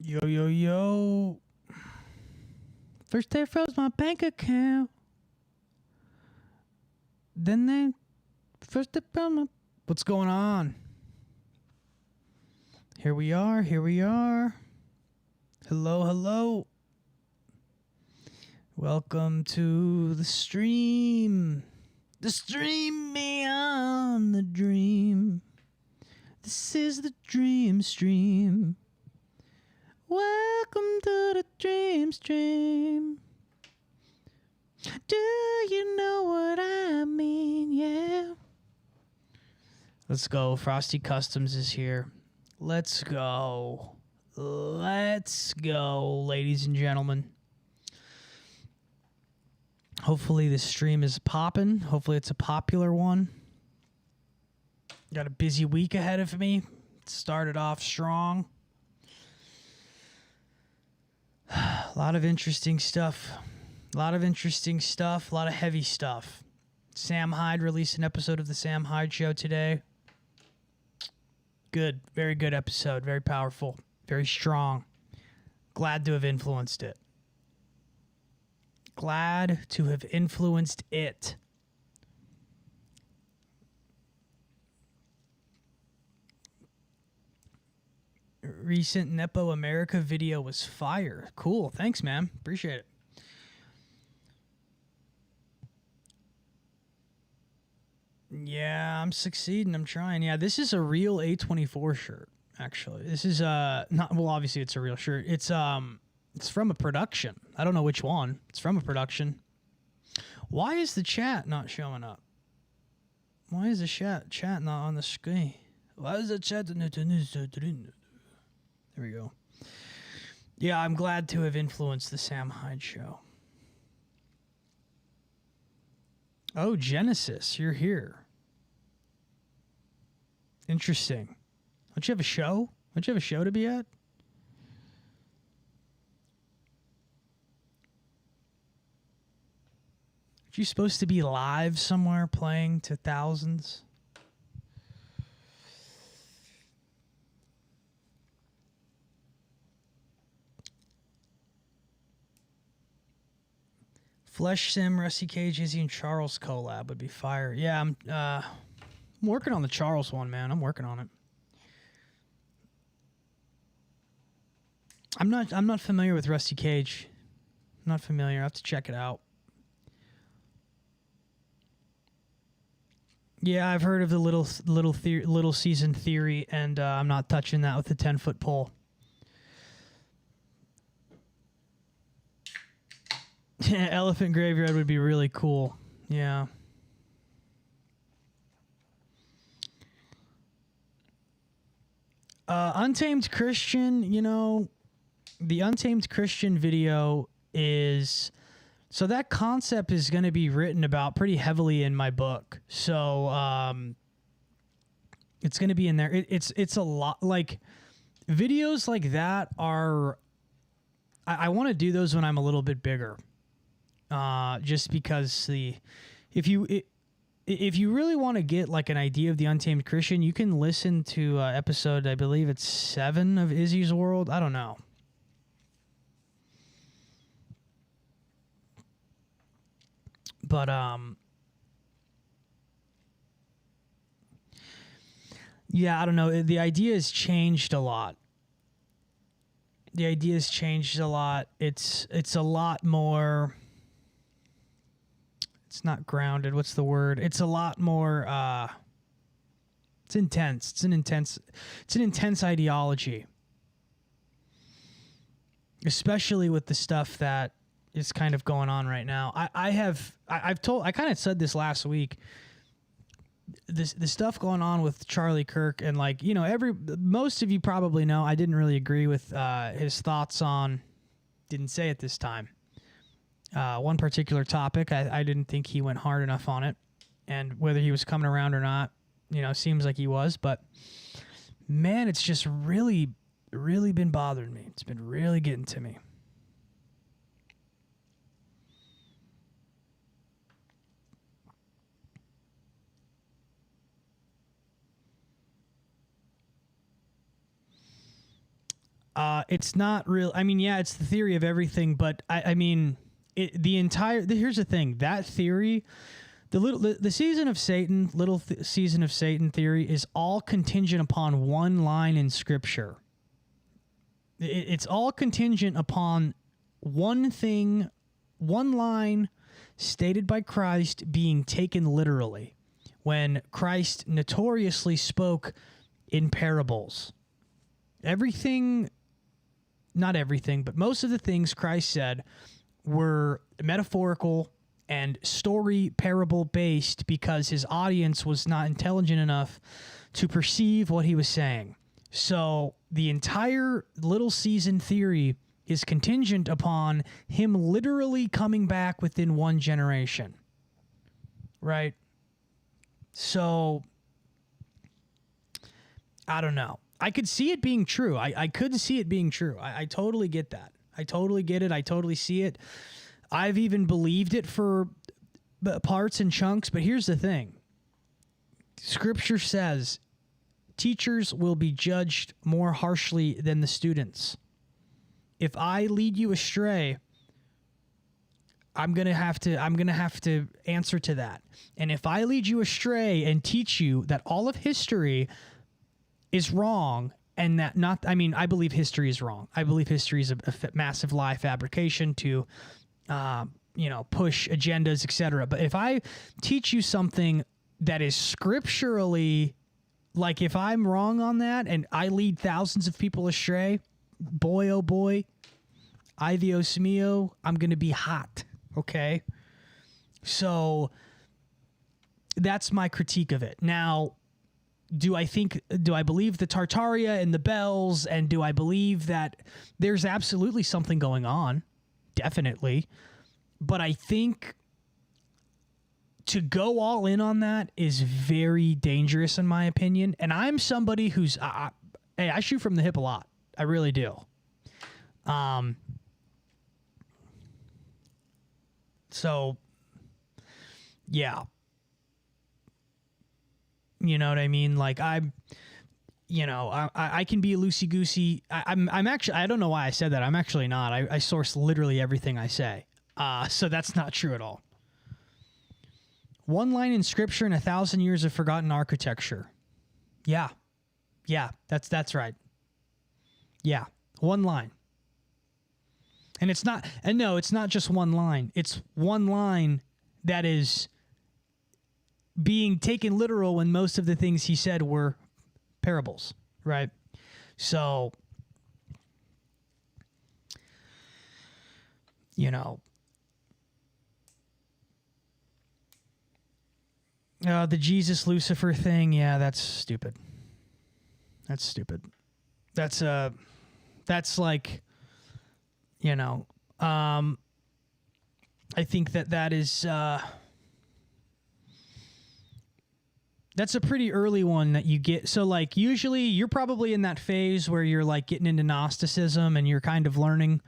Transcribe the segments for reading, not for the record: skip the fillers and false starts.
Yo, yo, yo. First they froze my bank account. Then they first they froze my... What's going on? Here we are. Here we are. Hello, hello. Welcome to the stream. The stream beyond the dream. This is the dream stream. Welcome to the dream stream. Do you know what I mean? Yeah. Let's go. Frosty Customs is here. Let's go. Let's go, ladies and gentlemen. Hopefully this stream is popping. Hopefully it's a popular one. Got a busy week ahead of me. Started off strong. A lot of interesting stuff. A lot of heavy stuff. Sam Hyde released an episode of the Sam Hyde Show today. Good. Very good episode. Very powerful. Very strong. Glad to have influenced it. Glad to have influenced it. Recent Nepo America video was fire. Cool. Thanks, man. Appreciate it. Yeah, I'm succeeding. I'm trying. Yeah, this is a real A24 shirt, actually. This is not, well, obviously it's a real shirt. It's from a production. I don't know which one. It's from a production. Why is the chat not showing up? Why is the chat not on the screen? Why is the chat not on the screen? There we go. Yeah, I'm glad to have influenced the Sam Hyde Show. Oh, Genesis, you're here. Interesting. Don't you have a show? Don't you have a show to be at? Aren't you supposed to be live somewhere playing to thousands? Flesh Sim, Rusty Cage, Izzy, and Charles collab would be fire. Yeah, I'm working on the Charles one, man. I'm working on it. I'm not familiar with Rusty Cage. I'm not familiar. I have to check it out. Yeah, I've heard of the little season theory, and I'm not touching that with a 10-foot pole. Yeah, Elephant Graveyard would be really cool. Yeah. Untamed Christian, you know, the Untamed Christian video is... So that concept is going to be written about pretty heavily in my book. So it's going to be in there. It's a lot. Like, videos like that are... I want to do those when I'm a little bit bigger. Just because if you really want to get like an idea of the Untamed Christian, you can listen to episode, I believe it's 7 of Izzy's World. I don't know. But yeah, I don't know. The idea has changed a lot. It's a lot more. It's not grounded. What's the word? It's a lot more. It's intense. It's an intense ideology, especially with the stuff that is kind of going on right now. I kind of said this last week. The stuff going on with Charlie Kirk, and like, you know, most of you probably know I didn't really agree with his thoughts on. Didn't say it this time. One particular topic, I didn't think he went hard enough on it, and whether he was coming around or not, you know, seems like he was. But man, it's just really, really been bothering me. It's been really getting to me. It's not real. I mean, yeah, it's the theory of everything, but I mean, here's the thing. That theory, the season of Satan, season of Satan theory is all contingent upon one line in Scripture. It's all contingent upon one thing, one line stated by Christ being taken literally, when Christ notoriously spoke in parables. Not everything, but most of the things Christ said were metaphorical and story parable based because his audience was not intelligent enough to perceive what he was saying. So the entire little season theory is contingent upon him literally coming back within one generation. Right? So I don't know. I could see it being true. I could see it being true. I totally get that. I totally get it. I totally see it. I've even believed it for parts and chunks, but here's the thing. Scripture says teachers will be judged more harshly than the students. If I lead you astray, I'm going to have to answer to that. And if I lead you astray and teach you that all of history is wrong, and that I believe history is wrong. I believe history is a massive lie fabrication to, push agendas, etc. But if I teach you something that is scripturally, like if I'm wrong on that and I lead thousands of people astray, boy, oh boy, ay Dios mío, I'm going to be hot. Okay. So that's my critique of it. Now, do I believe the Tartaria and the bells, and do I believe that there's absolutely something going on? Definitely. But I think to go all in on that is very dangerous in my opinion. And I'm somebody who's, I shoot from the hip a lot. I really do. So yeah. You know what I mean? Like I can be loosey-goosey. I'm actually, I don't know why I said that. I'm actually not. I source literally everything I say. So that's not true at all. One line in Scripture and 1,000 years of forgotten architecture. Yeah. Yeah, that's right. Yeah, one line. And it's not just one line. It's one line that is being taken literal when most of the things he said were parables, right? So, the Jesus Lucifer thing, yeah, that's stupid. That's stupid. That's like, I think that is, that's a pretty early one that you get. So like usually you're probably in that phase where you're like getting into Gnosticism and you're kind of learning,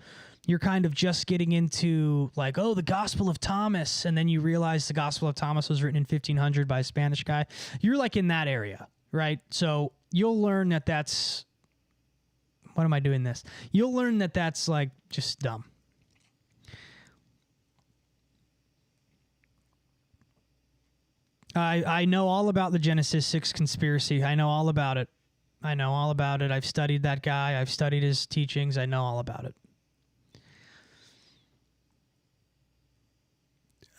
you're kind of just getting into like, oh, the Gospel of Thomas. And then you realize the Gospel of Thomas was written in 1500 by a Spanish guy. You're like in that area, right? So you'll learn that that's, what am I doing this? You'll learn that that's like just dumb. I know all about the Genesis 6 conspiracy. I know all about it. I've studied that guy. I've studied his teachings. I know all about it.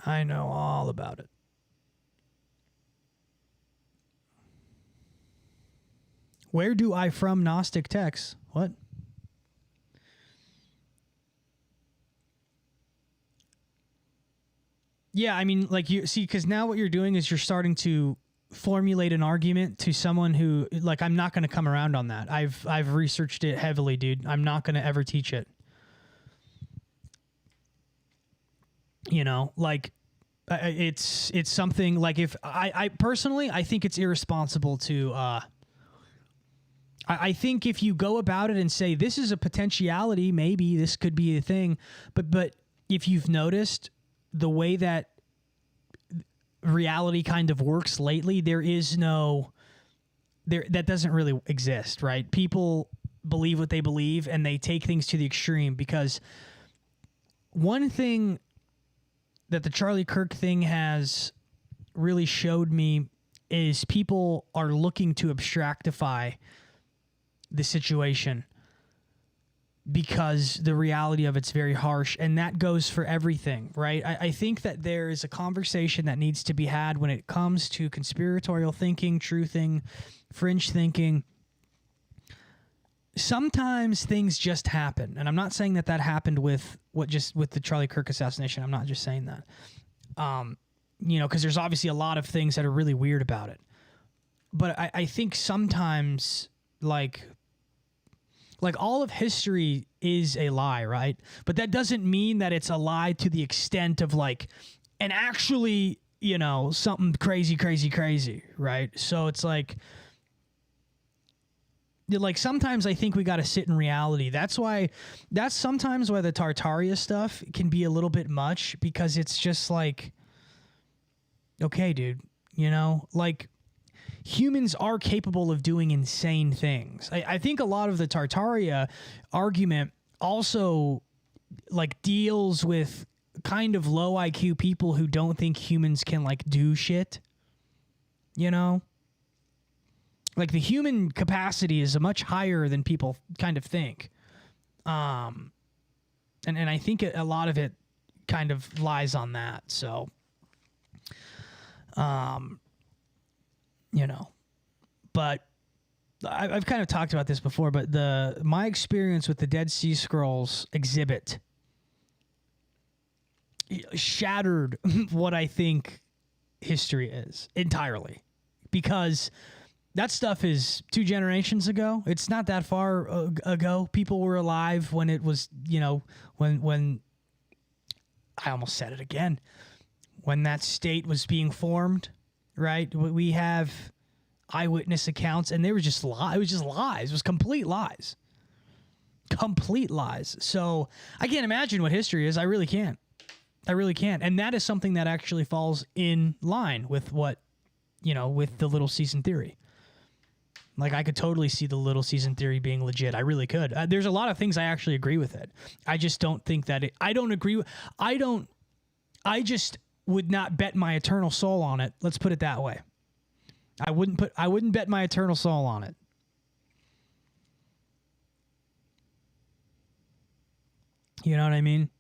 I know all about it. Where do I from Gnostic texts? What? Yeah, I mean, like you see, because now what you're doing is you're starting to formulate an argument to someone who, like, I'm not going to come around on that. I've researched it heavily, dude. I'm not going to ever teach it. Like, it's something like if I personally, I think it's irresponsible to. I think if you go about it and say this is a potentiality, maybe this could be a thing, but if you've noticed the way that reality kind of works lately, that doesn't really exist, right? People believe what they believe and they take things to the extreme. Because one thing that the Charlie Kirk thing has really showed me is people are looking to abstractify the situation because the reality of it's very harsh, and that goes for everything, right? I think that there is a conversation that needs to be had when it comes to conspiratorial thinking, truthing, fringe thinking. Sometimes things just happen, and I'm not saying that happened with the Charlie Kirk assassination. I'm not just saying that, because there's obviously a lot of things that are really weird about it. But I think sometimes like all of history is a lie, right? But that doesn't mean that it's a lie to the extent of and actually, something crazy, right? So it's like sometimes I think we got to sit in reality. That's sometimes why the Tartaria stuff can be a little bit much, because it's just like, okay, dude, humans are capable of doing insane things. I think a lot of the Tartaria argument also deals with kind of low IQ people who don't think humans can do shit. The human capacity is much higher than people kind of think. And I think a lot of it kind of lies on that. So, but I've kind of talked about this before, but my experience with the Dead Sea Scrolls exhibit shattered what I think history is entirely, because that stuff is 2 generations ago. It's not that far ago. People were alive when it was, when I almost said it again, when that state was being formed, right? We have eyewitness accounts, and they were just lies. It was just lies. It was complete lies. Complete lies. So I can't imagine what history is. I really can't. And that is something that actually falls in line with what, with the Little Season theory. I could totally see the Little Season theory being legit. I really could. There's a lot of things I actually agree with it. I just don't think that I just would not bet my eternal soul on it. Let's put it that way. I wouldn't bet my eternal soul on it. You know what I mean?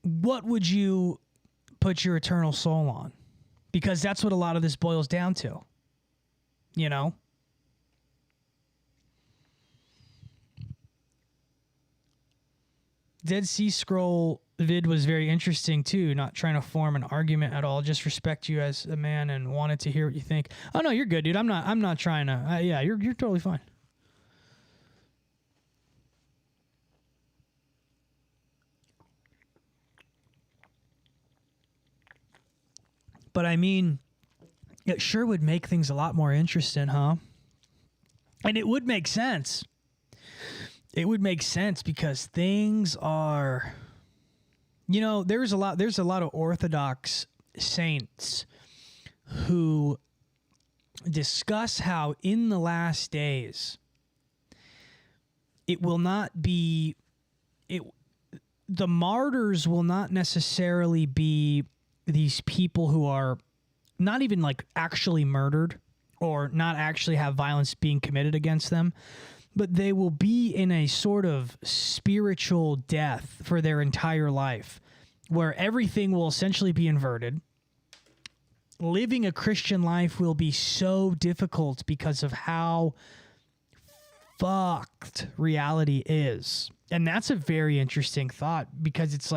What would you put your eternal soul on? Because that's what a lot of this boils down to. Dead Sea Scroll vid was very interesting too. Not trying to form an argument at all. Just respect you as a man and wanted to hear what you think. Oh no, you're good, dude. I'm not trying to. Yeah, you're totally fine. But I mean, it sure would make things a lot more interesting, huh? And it would make sense. It would make sense because things are, there's a lot of Orthodox saints who discuss how in the last days the martyrs will not necessarily be these people who are not even actually murdered or not actually have violence being committed against them, but they will be in a sort of spiritual death for their entire life, where everything will essentially be inverted. Living a Christian life will be so difficult because of how fucked reality is. And that's a very interesting thought, because it's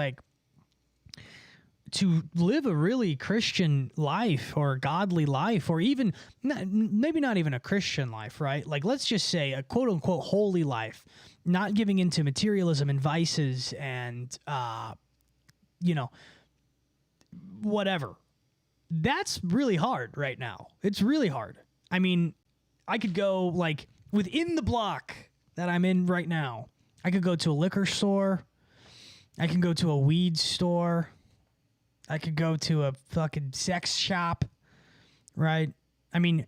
to live a really Christian life or godly life, or even maybe not even a Christian life, right? Let's just say a quote unquote holy life, not giving into materialism and vices and, whatever. That's really hard right now. It's really hard. I mean, I could go within the block that I'm in right now. I could go to a liquor store. I can go to a weed store. I could go to a fucking sex shop, right? I mean,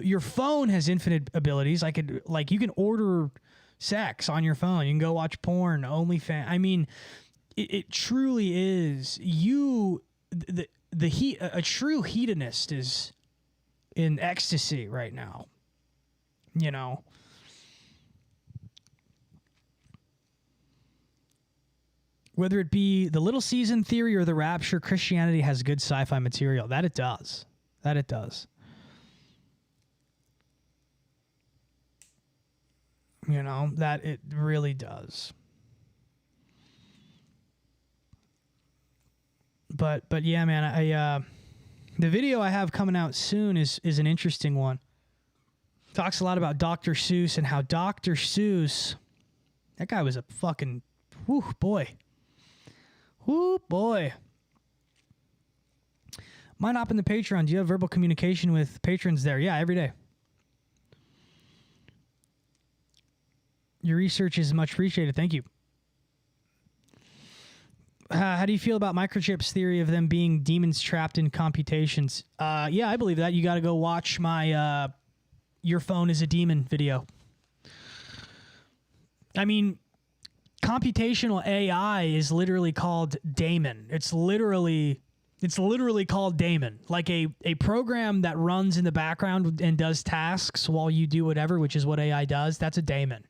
your phone has infinite abilities. You can order sex on your phone. You can go watch porn, OnlyFans. I mean, it truly is. A true hedonist is in ecstasy right now. You know. Whether it be the little season theory or the rapture, Christianity has good sci-fi material. That it does. You know, that it really does. But yeah, man, the video I have coming out soon is an interesting one. Talks a lot about Dr. Seuss and how Dr. Seuss, that guy was a fucking, whoo boy. Might hop in the Patreon. Do you have verbal communication with patrons there? Yeah, every day. Your research is much appreciated. Thank you. How do you feel about microchips' theory of them being demons trapped in computations? Yeah, I believe that. You got to go watch my Your Phone is a Demon video. I mean, computational AI is literally called daemon. It's literally called daemon. Like a program that runs in the background and does tasks while you do whatever, which is what AI does. That's a daemon.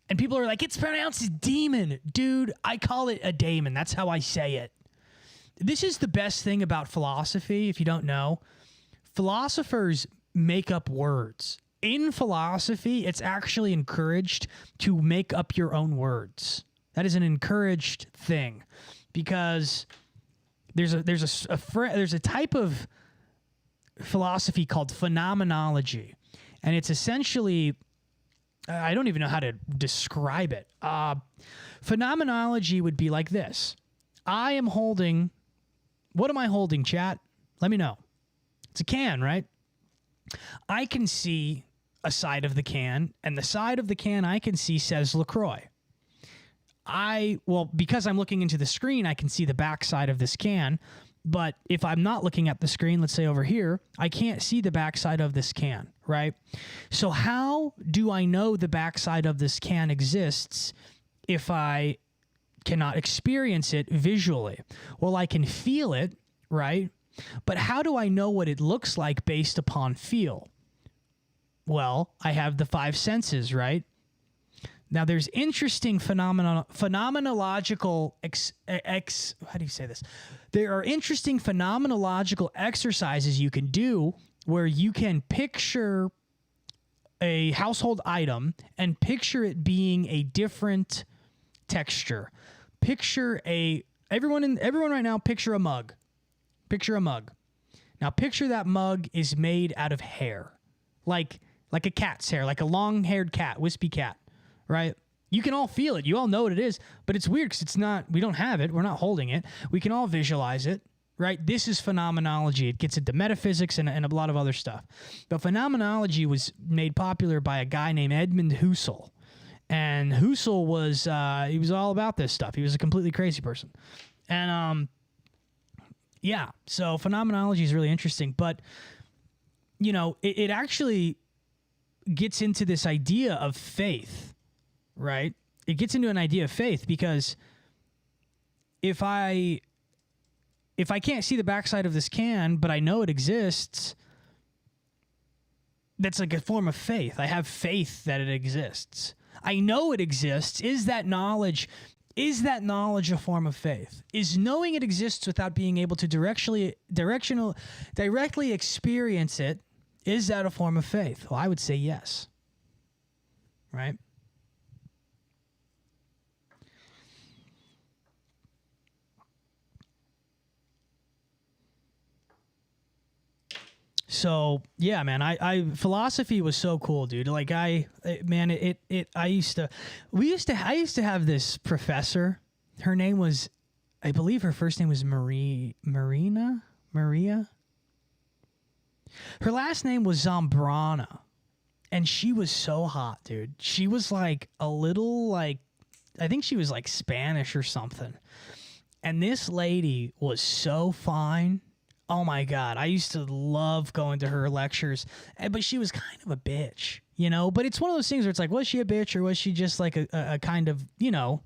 And people are like, it's pronounced demon. Dude, I call it a daemon. That's how I say it. This is the best thing about philosophy, if you don't know. Philosophers make up words. In philosophy, it's actually encouraged to make up your own words. That is an encouraged thing, because there's a type of philosophy called phenomenology, and it's essentially, I don't even know how to describe it. Phenomenology would be like this. I am holding, what am I holding, chat? Let me know. It's a can, right? I can see a side of the can, and the side of the can I can see says LaCroix. Because I'm looking into the screen, I can see the back side of this can, but if I'm not looking at the screen, let's say over here, I can't see the back side of this can, right? So how do I know the back side of this can exists if I cannot experience it visually? Well, I can feel it, right? But how do I know what it looks like based upon feel? Well, I have the five senses, right? Now, there's interesting phenomenological how do you say this? There are interesting phenomenological exercises you can do where you can picture a household item and picture it being a different texture. Everyone right now, picture a mug. Picture a mug. Now, picture that mug is made out of hair, like a cat's hair, like a long-haired cat, wispy cat. Right? You can all feel it. You all know what it is, but it's weird because we don't have it. We're not holding it. We can all visualize it, right? This is phenomenology. It gets into metaphysics and a lot of other stuff. But phenomenology was made popular by a guy named Edmund Husserl. And Husserl was all about this stuff. He was a completely crazy person. And, yeah, so phenomenology is really interesting. But, it actually gets into this idea of faith. Right? It gets into an idea of faith, because if I can't see the backside of this can, but I know it exists, that's like a form of faith. I have faith that it exists. I know it exists. Is that knowledge a form of faith? Is knowing it exists without being able to directly experience it, is that a form of faith? Well, I would say yes. Right? So yeah, man, I philosophy was so cool, dude. Like I used to have this professor. Her name was, I believe her first name was Maria. Her last name was Zambrana, and she was so hot, dude. She was like a little I think she was like Spanish or something. And this lady was so fine. Oh my God. I used to love going to her lectures, but she was kind of a bitch, you know? But it's one of those things where it's like, was she a bitch or was she just like a kind of, you know,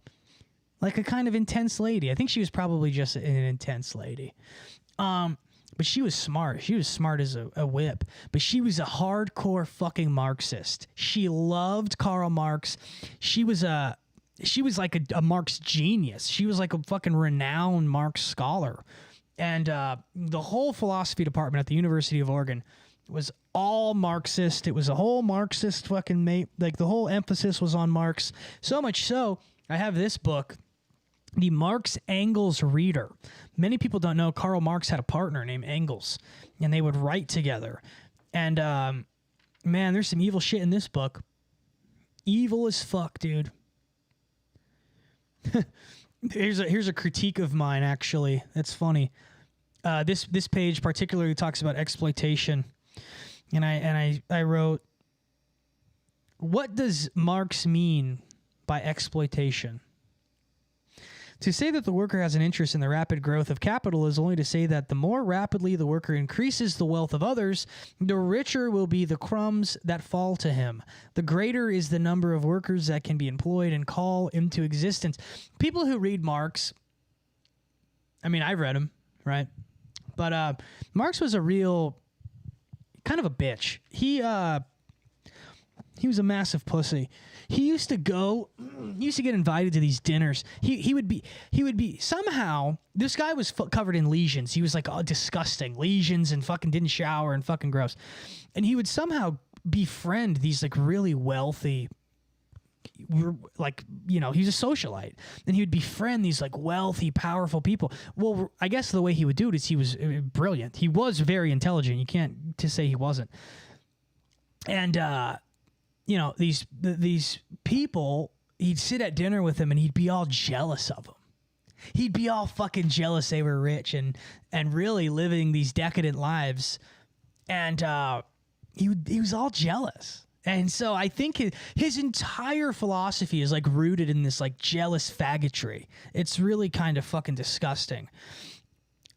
like a kind of intense lady? I think she was probably just an intense lady. But she was smart. She was smart as a whip. But she was a hardcore fucking Marxist. She loved Karl Marx. She was like a Marx genius. She was like a fucking renowned Marx scholar. And the whole philosophy department at the University of Oregon was all Marxist. It was a whole Marxist fucking mate. Like the whole emphasis was on Marx. So much so, I have this book, The Marx Engels Reader. Many people don't know Karl Marx had a partner named Engels, and they would write together. And man, there's some evil shit in this book. Evil as fuck, dude. Here's a critique of mine, actually. That's funny. This page particularly talks about exploitation, and I wrote, what does Marx mean by exploitation? To say that the worker has an interest in the rapid growth of capital is only to say that the more rapidly the worker increases the wealth of others, the richer will be the crumbs that fall to him. The greater is the number of workers that can be employed and call into existence. People who read Marx, I mean, I've read him, right? But Marx was a real kind of a bitch. He was a massive pussy. He used to get invited to these dinners. He would be somehow, this guy was covered in lesions. He was like, oh, disgusting lesions, and fucking didn't shower and fucking gross. And he would somehow befriend these like really wealthy, like, you know, he's a socialite, and he would befriend these like wealthy, powerful people. Well, I guess the way he would do it is he was brilliant. He was very intelligent. You can't to say he wasn't. And, you know, these people, he'd sit at dinner with them and he'd be all jealous of them. He'd be all fucking jealous they were rich and really living these decadent lives. And he was all jealous. And so I think his entire philosophy is like rooted in this like jealous faggotry. It's really kind of fucking disgusting.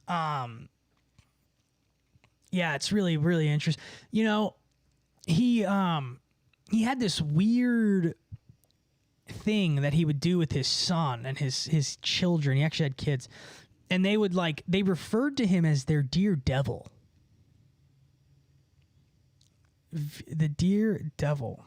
Yeah, it's really, really interesting. You know, he had this weird thing that he would do with his son and his children. He actually had kids. And they referred to him as their dear devil. The dear devil.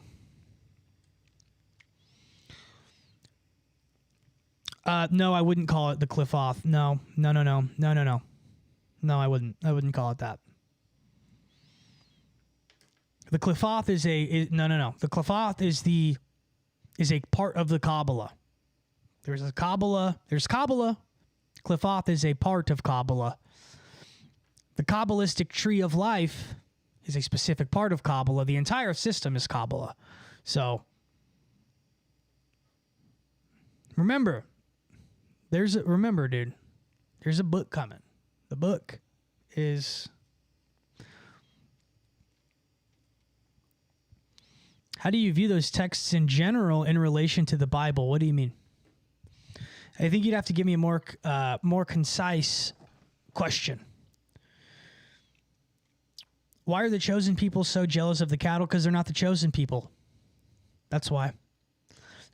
No, I wouldn't call it the cliff off. No. No, I wouldn't call it that. The Qliphoth no. The Qliphoth is a part of the Kabbalah. There's Kabbalah. Qliphoth is a part of Kabbalah. The Kabbalistic tree of life is a specific part of Kabbalah. The entire system is Kabbalah. So remember, dude, there's a book coming. The book is... How do you view those texts in general in relation to the Bible? What do you mean? I think you'd have to give me a more concise question. Why are the chosen people so jealous of the cattle? Because they're not the chosen people. That's why.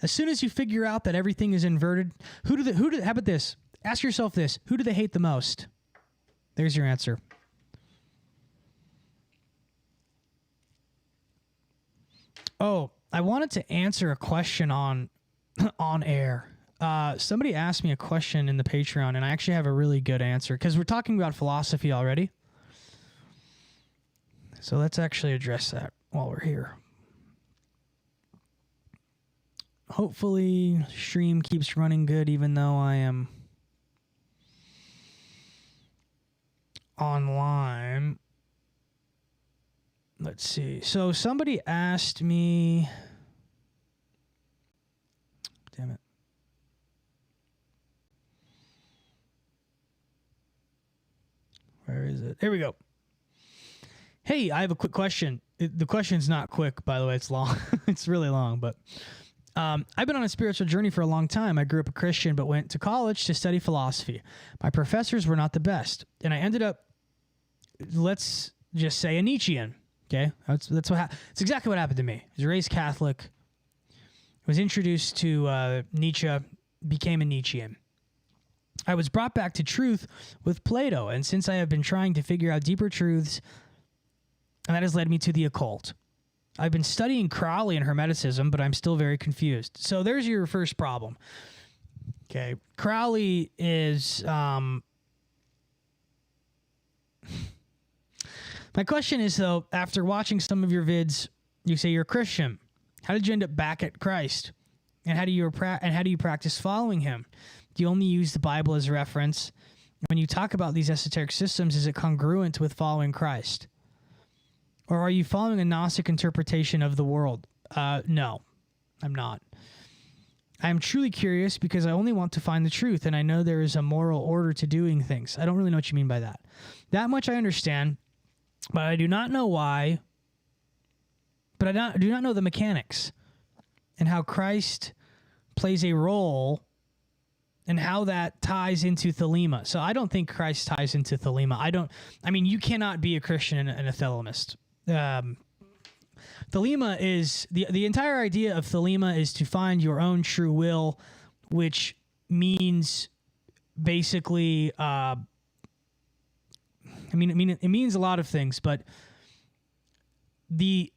As soon as you figure out that everything is inverted, how about this? Ask yourself this: who do they hate the most? There's your answer. Oh, I wanted to answer a question on air. Somebody asked me a question in the Patreon, and I actually have a really good answer because we're talking about philosophy already. So let's actually address that while we're here. Hopefully, stream keeps running good, even though I am online. Let's see. So somebody asked me... Damn it. Where is it? Here we go. Hey, I have a quick question. The question's not quick, by the way. It's long. It's really long, but... I've been on a spiritual journey for a long time. I grew up a Christian, but went to college to study philosophy. My professors were not the best, and I ended up let's just say a Nietzschean. Okay, that's it's exactly what happened to me. I was raised Catholic, was introduced to Nietzsche, became a Nietzschean. I was brought back to truth with Plato, and since I have been trying to figure out deeper truths, and that has led me to the occult. I've been studying Crowley and Hermeticism, but I'm still very confused. So there's your first problem. Okay, Crowley is... My question is, though, after watching some of your vids, you say you're a Christian. How did you end up back at Christ? And how do you practice following him? Do you only use the Bible as a reference? When you talk about these esoteric systems, is it congruent with following Christ? Or are you following a Gnostic interpretation of the world? No, I'm not. I am truly curious because I only want to find the truth, and I know there is a moral order to doing things. I don't really know what you mean by that. That much I understand, but I do not know why. But I do not know the mechanics and how Christ plays a role and how that ties into Thelema. So I don't think Christ ties into Thelema. I mean, you cannot be a Christian and a Thelemist. Thelema is the entire idea of Thelema is to find your own true will, which means basically, it means a lot of things, but the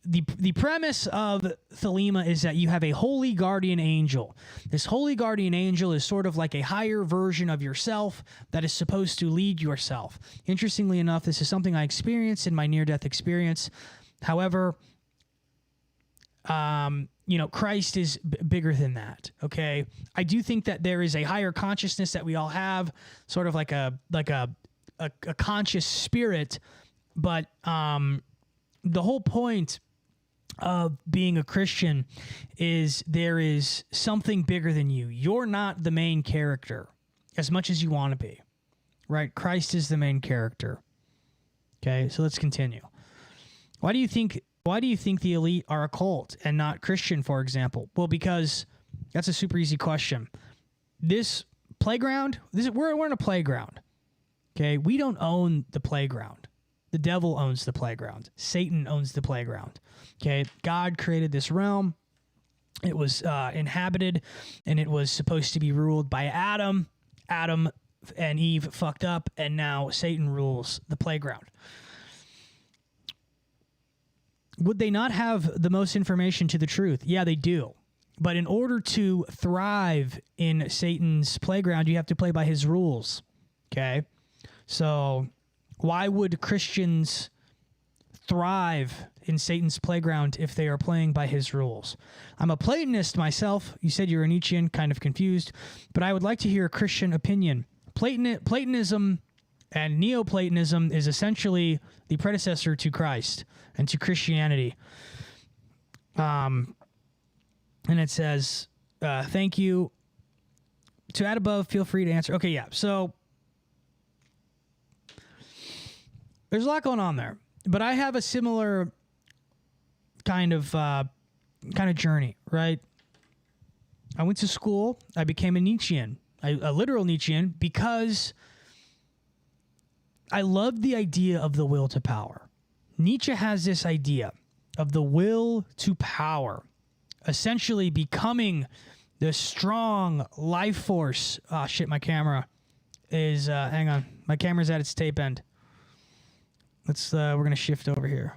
premise of Thelema is that you have a holy guardian angel. This holy guardian angel is sort of like a higher version of yourself that is supposed to lead yourself. Interestingly enough, this is something I experienced in my near-death experience. However, Christ is bigger than that. Okay, I do think that there is a higher consciousness that we all have, sort of like a conscious spirit, but the whole point of being a Christian is there is something bigger than you. You're not the main character as much as you want to be, right? Christ is the main character. Okay, so let's continue. Why do you think the elite are a cult and not Christian, for example? Well, because that's a super easy question. This playground, we're in a playground. Okay, we don't own the playground. The devil owns the playground. Satan owns the playground. Okay, God created this realm. It was inhabited, and it was supposed to be ruled by Adam. Adam and Eve fucked up, and now Satan rules the playground. Would they not have the most information to the truth? Yeah, they do. But in order to thrive in Satan's playground, you have to play by his rules. Okay? So why would Christians thrive in Satan's playground if they are playing by his rules? I'm a Platonist myself. You said you're a Nietzschean, kind of confused. But I would like to hear a Christian opinion. Platonism and Neoplatonism is essentially the predecessor to Christ and to Christianity. And it says, thank you. To add above, feel free to answer. Okay, yeah. So there's a lot going on there. But I have a similar kind of journey, right? I went to school. I became a Nietzschean, a literal Nietzschean, because I loved the idea of the will to power. Nietzsche has this idea of the will to power, essentially becoming the strong life force. Oh, shit, my camera is, hang on. My camera's at its tape end. We're going to shift over here.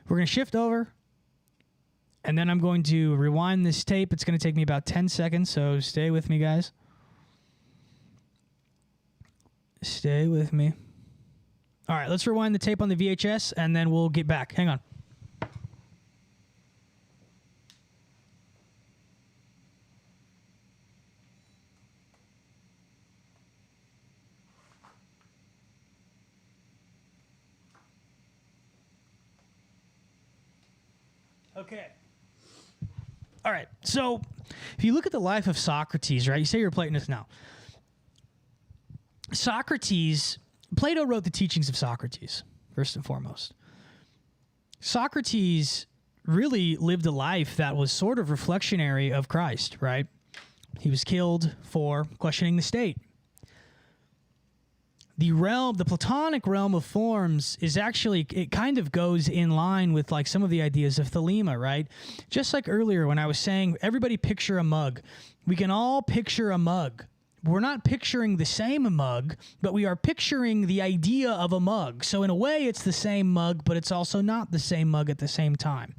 We're going to shift over, and then I'm going to rewind this tape. It's going to take me about 10 seconds, so stay with me, guys. Stay with me. All right, let's rewind the tape on the VHS, and then we'll get back. Hang on. Okay. All right. So if you look at the life of Socrates, right? You say you're a Platonist now. Plato wrote the teachings of Socrates, first and foremost. Socrates really lived a life that was sort of reflectionary of Christ, right? He was killed for questioning the state. the Platonic realm of forms is actually, it kind of goes in line with like some of the ideas of thelema, right? Just like earlier when I was saying, everybody picture a mug. We can all picture a mug. We're not picturing the same mug, but we are picturing the idea of a mug. So in a way, it's the same mug, but it's also not the same mug at the same time,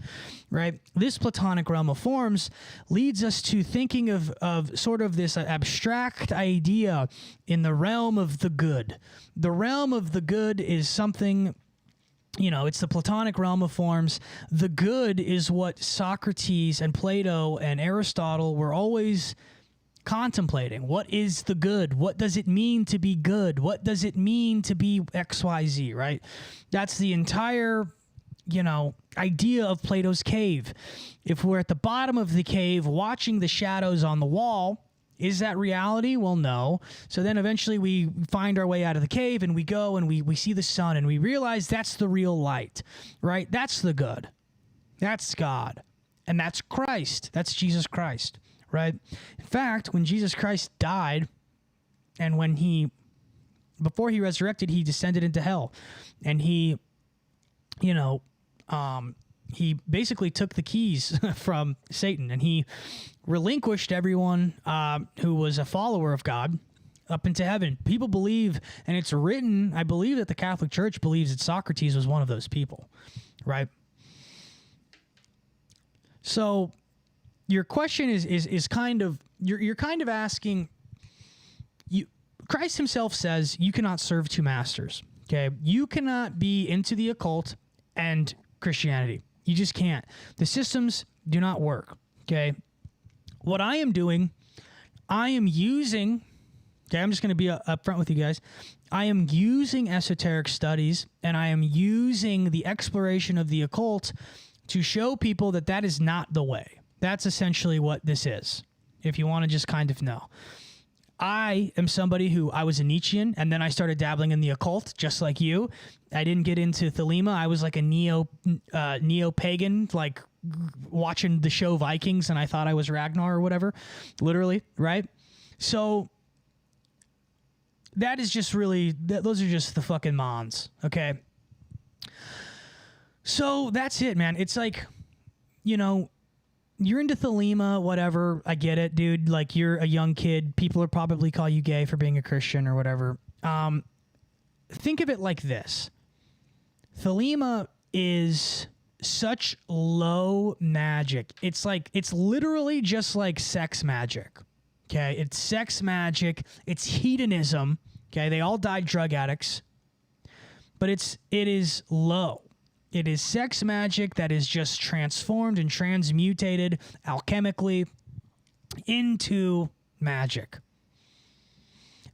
right? This Platonic realm of forms leads us to thinking of sort of this abstract idea in the realm of the good. The realm of the good is something, you know, it's the Platonic realm of forms. The good is what Socrates and Plato and Aristotle were always contemplating. What is the good? What does it mean to be good? What does it mean to be XYZ, right? That's the entire, you know, idea of Plato's cave. If we're at the bottom of the cave watching the shadows on the wall, is that reality? Well, no. So then eventually we find our way out of the cave and we go and we see the sun and we realize that's the real light, right? That's the good. That's God. And that's Christ. That's Jesus Christ. Right? In fact, when Jesus Christ died and before he resurrected, he descended into hell and he, you know, he basically took the keys from Satan and he relinquished everyone who was a follower of God up into heaven. People believe, and it's written, I believe that the Catholic Church believes that Socrates was one of those people, right? So your question is kind of, you're kind of asking, Christ himself says you cannot serve two masters, okay? You cannot be into the occult and Christianity. You just can't. The systems do not work, okay? What I am doing, I am using, okay, I'm just going to be upfront with you guys. I am using esoteric studies and I am using the exploration of the occult to show people that that is not the way. That's essentially what this is, if you want to just kind of know. I am somebody who, I was a Nietzschean, and then I started dabbling in the occult, just like you. I didn't get into thelema. I was like a neo-pagan, like watching the show Vikings, and I thought I was Ragnar or whatever, literally, right? So that is just really, those are just the fucking mons, okay? So that's it, man. It's like, you know, you're into thelema, whatever. I get it, dude. Like, you're a young kid. People will probably call you gay for being a Christian or whatever. Think of it like this. Thelema is such low magic. It's literally just like sex magic. Okay? It's sex magic. It's hedonism. Okay? They all died drug addicts. But it is low. It is sex magic that is just transformed and transmutated alchemically into magic.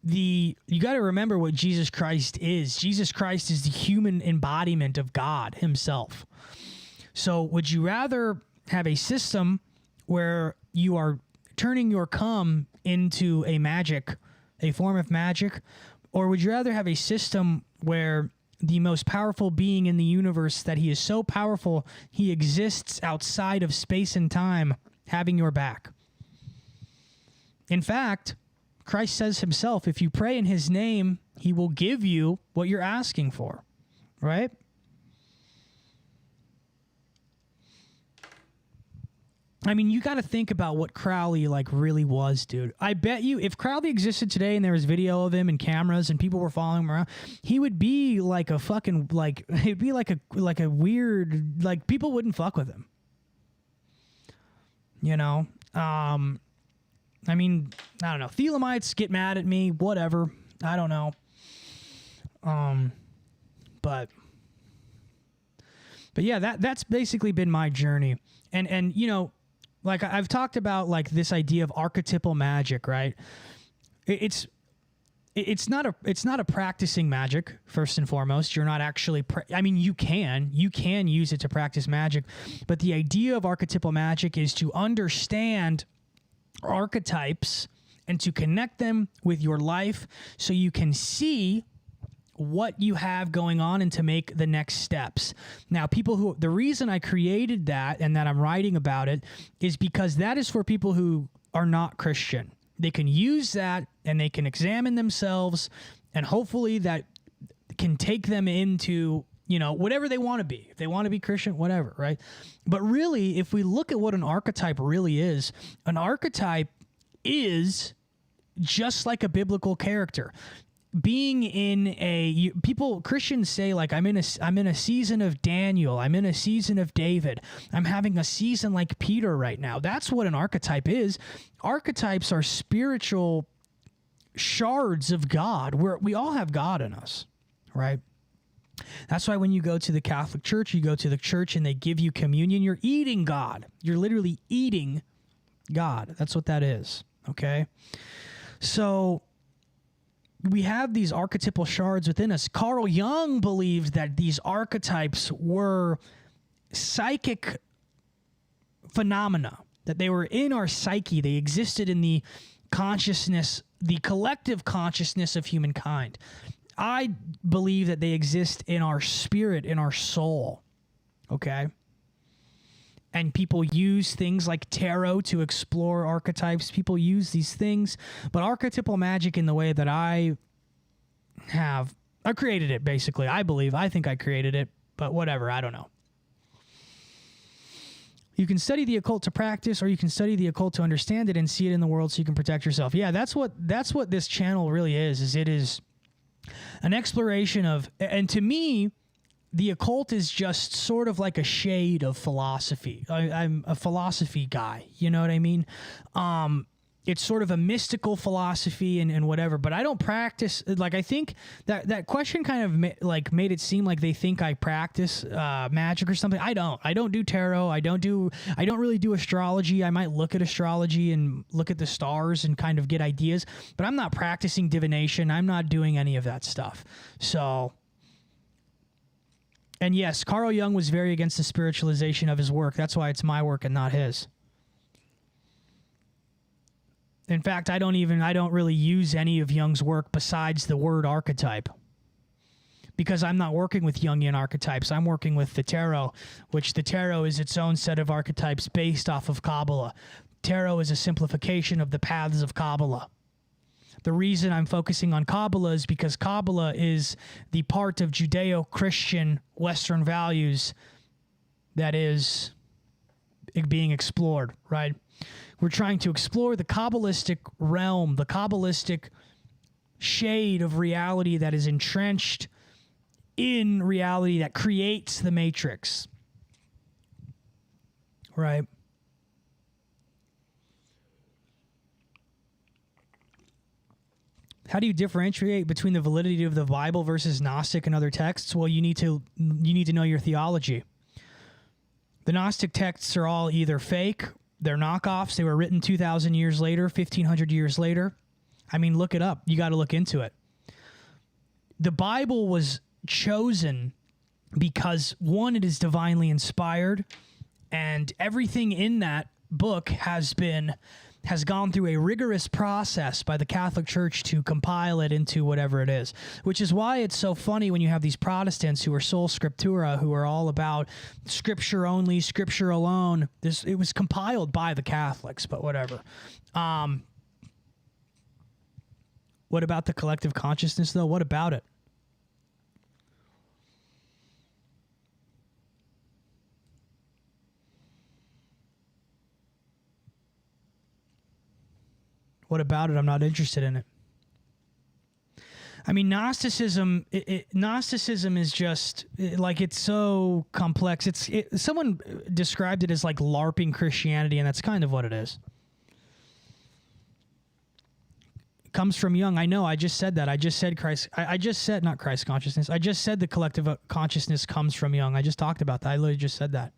You got to remember what Jesus Christ is. Jesus Christ is the human embodiment of God himself. So would you rather have a system where you are turning your cum into a form of magic, or would you rather have a system where the most powerful being in the universe, that he is so powerful, he exists outside of space and time, having your back? In fact, Christ says himself, if you pray in his name, he will give you what you're asking for, right? I mean, you got to think about what Crowley like really was, dude. I bet you if Crowley existed today and there was video of him and cameras and people were following him around, he would be like a fucking, like, it'd be like a weird, like, people wouldn't fuck with him. You know? I mean, I don't know. Thelemites get mad at me, whatever. I don't know. But yeah, that's basically been my journey. And you know, like I've talked about, like, this idea of archetypal magic, right? It's not a practicing magic, first and foremost. You're not actually, I mean, you can use it to practice magic, but the idea of archetypal magic is to understand archetypes and to connect them with your life so you can see what you have going on and to make the next steps. Now, the reason I created that and that I'm writing about it is because that is for people who are not Christian. They can use that and they can examine themselves And hopefully that can take them into, whatever they want to be. If they want to be Christian, whatever, right? But really, if we look at what an archetype really is, an archetype is just like a biblical character. Being in Christians say, like, I'm in a season of Daniel, I'm in a season of David, I'm having a season like Peter right now. That's what an archetype is. Archetypes are spiritual shards of God, where we all have God in us, right? That's why when you go to the Catholic Church, you go to the church and they give you communion, you're eating God. You're literally eating God. That's what that is, okay? So we have these archetypal shards within us. Carl Jung believed that these archetypes were psychic phenomena, that they were in our psyche. They existed in the consciousness, the collective consciousness of humankind. I believe that they exist in our spirit, in our soul, okay? And people use things like tarot to explore archetypes. People use these things. But archetypal magic, in the way that I created it, basically. I think I created it, but whatever, I don't know. You can study the occult to practice, or you can study the occult to understand it and see it in the world so you can protect yourself. Yeah, that's what this channel really is it is an exploration of, and to me, the occult is just sort of like a shade of philosophy. I'm a philosophy guy, you know what I mean? It's sort of a mystical philosophy and whatever, but I don't practice. Like, I think that question kind of made it seem like they think I practice magic or something. I don't do tarot. I don't really do astrology. I might look at astrology and look at the stars and kind of get ideas, but I'm not practicing divination. I'm not doing any of that stuff. So, and yes, Carl Jung was very against the spiritualization of his work. That's why it's my work and not his. In fact, I don't really use any of Jung's work besides the word archetype, because I'm not working with Jungian archetypes. I'm working with the tarot, which the tarot is its own set of archetypes based off of Kabbalah. Tarot is a simplification of the paths of Kabbalah. The reason I'm focusing on Kabbalah is because Kabbalah is the part of Judeo-Christian Western values that is being explored, right? We're trying to explore the Kabbalistic realm, the Kabbalistic shade of reality that is entrenched in reality that creates the matrix, right? How do you differentiate between the validity of the Bible versus Gnostic and other texts? Well, you need to know your theology. The Gnostic texts are all either fake, they're knockoffs, they were written 2,000 years later, 1,500 years later. I mean, look it up. You got to look into it. The Bible was chosen because, one, it is divinely inspired, and everything in that book has gone through a rigorous process by the Catholic Church to compile it into whatever it is, which is why it's so funny when you have these Protestants who are sola scriptura, who are all about scripture only, scripture alone. It was compiled by the Catholics, but whatever. What about the collective consciousness, though? What about it? What about it? I'm not interested in it. I mean, Gnosticism is just it's so complex. Someone described it as like LARPing Christianity, and that's kind of what it is. It comes from Jung. I know. I just said that. I just said Christ. I just said not Christ consciousness. I just said the collective consciousness comes from Jung. I just talked about that. I literally just said that.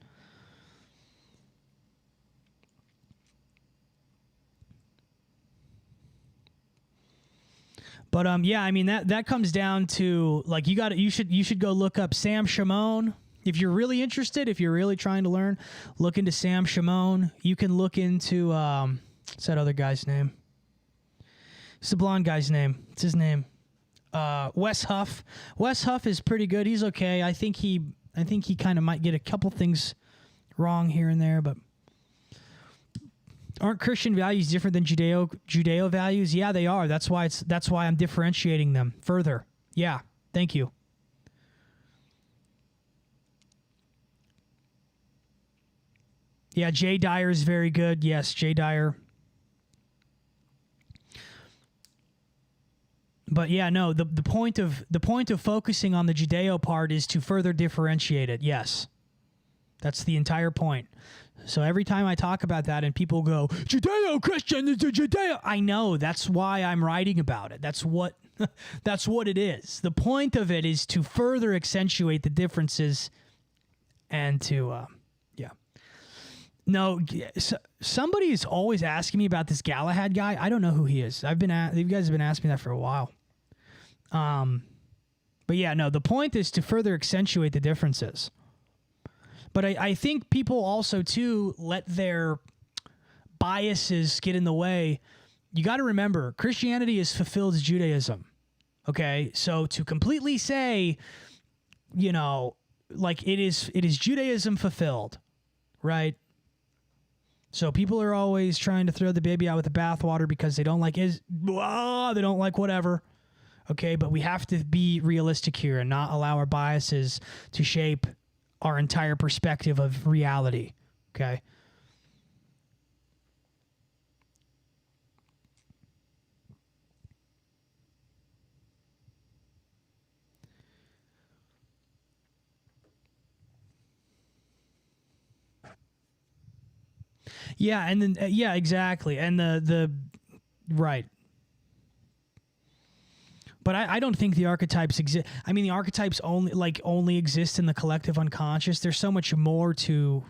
But yeah, I mean that comes down to like you should go look up Sam Shimon if you're really interested. If you're really trying to learn, look into Sam Shimon. You can look into what's that other guy's name? It's the blonde guy's name. It's his name. Wes Huff. Wes Huff is pretty good. He's okay. I think he kind of might get a couple things wrong here and there, but Aren't Christian values different than Judeo values? Yeah, they are. That's why I'm differentiating them further. Yeah, thank you. Yeah, Jay Dyer is very good. Yes, Jay Dyer. But yeah, no, the point of focusing on the Judeo part is to further differentiate it. Yes. That's the entire point. So every time I talk about that and people go, Judeo-Christian is a Judeo, I know, that's why I'm writing about it. That's what it is. The point of it is to further accentuate the differences and to, yeah. No, somebody is always asking me about this Galahad guy. I don't know who he is. You guys have been asking me that for a while. But yeah, no, the point is to further accentuate the differences. But I think people also, too, let their biases get in the way. You got to remember, Christianity is fulfilled Judaism. Okay? So to completely say, like it is Judaism fulfilled, right? So people are always trying to throw the baby out with the bathwater because they don't like they don't like whatever. Okay? But we have to be realistic here and not allow our biases to shape our entire perspective of reality, okay? Yeah, and then yeah, exactly, and the right. But I don't think the archetypes exist. I mean, the archetypes only exist in the collective unconscious. There's so much more to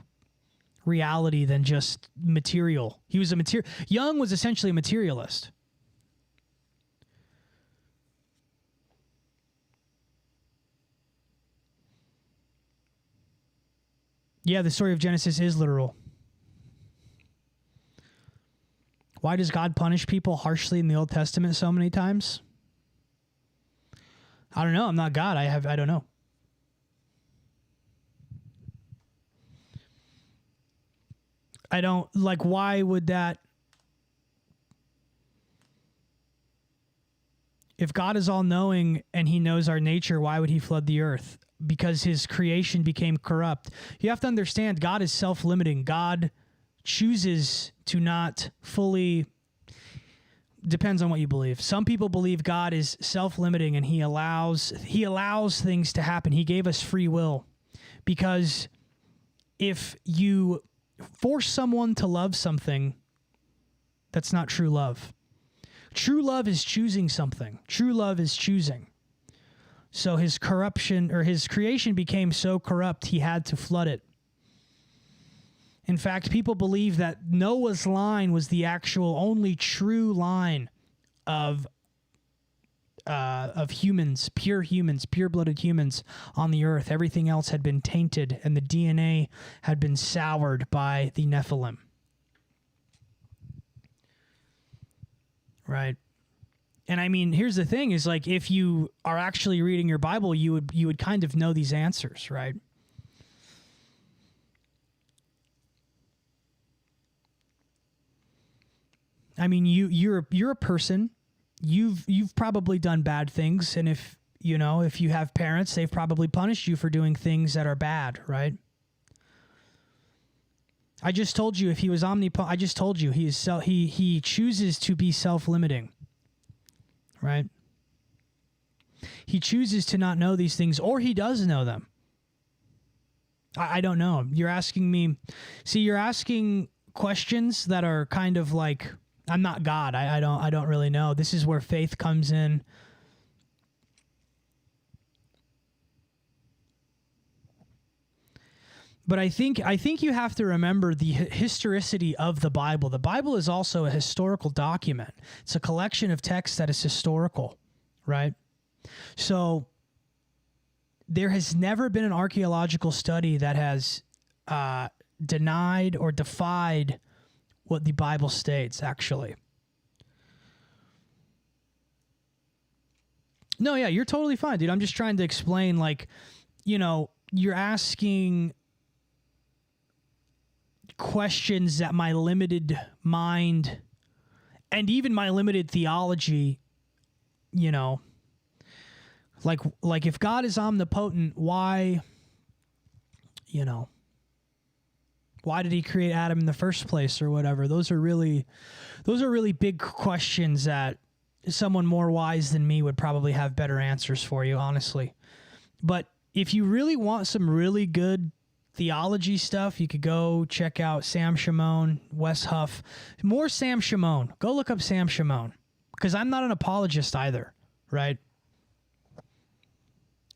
reality than just material. Jung was essentially a materialist. Yeah, the story of Genesis is literal. Why does God punish people harshly in the Old Testament so many times? I don't know. I'm not God. I don't know. I don't like, why would that? If God is all knowing and he knows our nature, why would he flood the earth? Because his creation became corrupt. You have to understand, God is self-limiting. God chooses to not fully. Depends on what you believe. Some people believe God is self-limiting and he allows things to happen. He gave us free will, because if you force someone to love something, that's not true love. True love is choosing something. True love is choosing. So his creation became so corrupt, he had to flood it. In fact, people believe that Noah's line was the actual only true line of humans, pure-blooded humans on the earth. Everything else had been tainted, and the DNA had been soured by the Nephilim. Right. And I mean, here's the thing: is like, if you are actually reading your Bible, you would kind of know these answers, right? I mean, you're a person. You've probably done bad things, and if you have parents, they've probably punished you for doing things that are bad, right? I just told you, if he was omnipotent, I just told you he chooses to be self-limiting, right? He chooses to not know these things, or he does know them. I don't know. You're asking me. See, you're asking questions that are kind of like, I'm not God. I don't really know. This is where faith comes in. But I think you have to remember the historicity of the Bible. The Bible is also a historical document. It's a collection of texts that is historical, right? So there has never been an archaeological study that has denied or defied what the Bible states, actually. No, yeah, you're totally fine, dude. I'm just trying to explain, like, you're asking questions that my limited mind and even my limited theology, you know, like if God is omnipotent, why, you know, why did he create Adam in the first place or whatever? Those are really big questions that someone more wise than me would probably have better answers for you, honestly. But if you really want some really good theology stuff, you could go check out Sam Shimon, Wes Huff. More Sam Shimon. Go look up Sam Shimon, because I'm not an apologist either, right?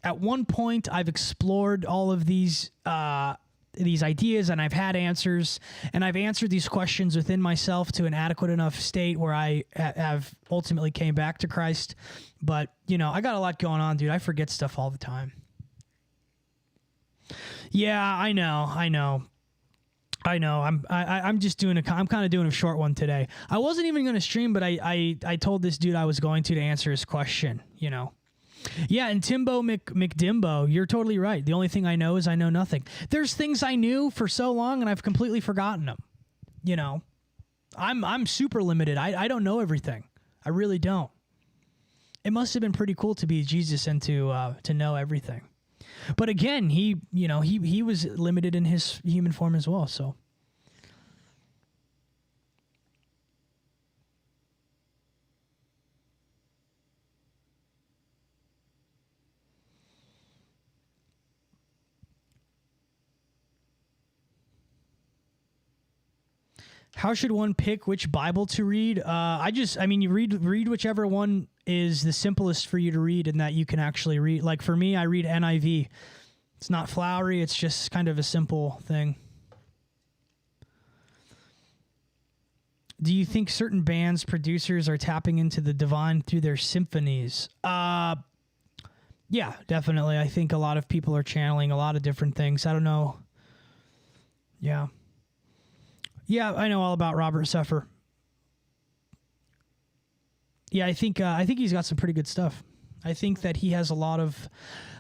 At one point, I've explored all of these ideas, and I've had answers, and I've answered these questions within myself to an adequate enough state where I have ultimately came back to Christ. But, you know, I got a lot going on, dude. I forget stuff all the time. Yeah, I know. I'm just doing I'm kind of doing a short one today. I wasn't even going to stream, but I told this dude I was going to answer his question, you know. Yeah, and Timbo McDimbo, you're totally right. The only thing I know is I know nothing. There's things I knew for so long and I've completely forgotten them. You know, I'm super limited. I don't know everything. I really don't. It must have been pretty cool to be Jesus and to know everything. But again, he was limited in his human form as well, so. How should one pick which Bible to read? You read whichever one is the simplest for you to read and that you can actually read. Like for me, I read NIV. It's not flowery. It's just kind of a simple thing. Do you think certain bands, producers are tapping into the divine through their symphonies? Yeah, definitely. I think a lot of people are channeling a lot of different things. I don't know. Yeah. Yeah, I know all about Robert Suffer. Yeah, I think he's got some pretty good stuff. I think that he has a lot of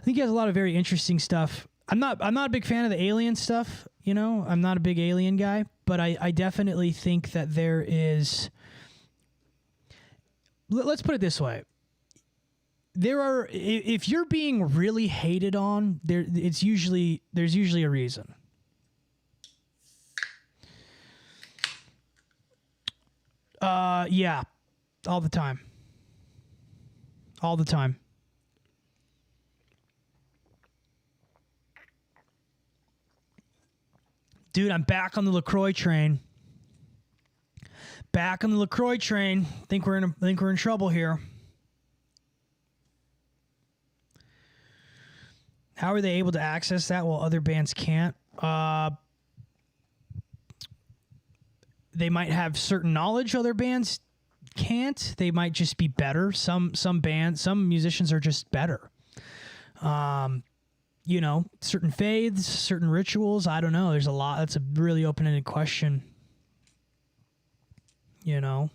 very interesting stuff. I'm not a big fan of the alien stuff, you know. I'm not a big alien guy, but I definitely think that there is. Let's put it this way. If you're being really hated on, there's usually a reason. Yeah, all the time. All the time. Dude, I'm back on the LaCroix train. Back on the LaCroix train. Think we're in trouble here. How are they able to access that while other bands can't? They might have certain knowledge other bands can't. They might just be better. Some musicians are just better. You know, certain faiths, certain rituals. I don't know. There's a lot. That's a really open-ended question. You know.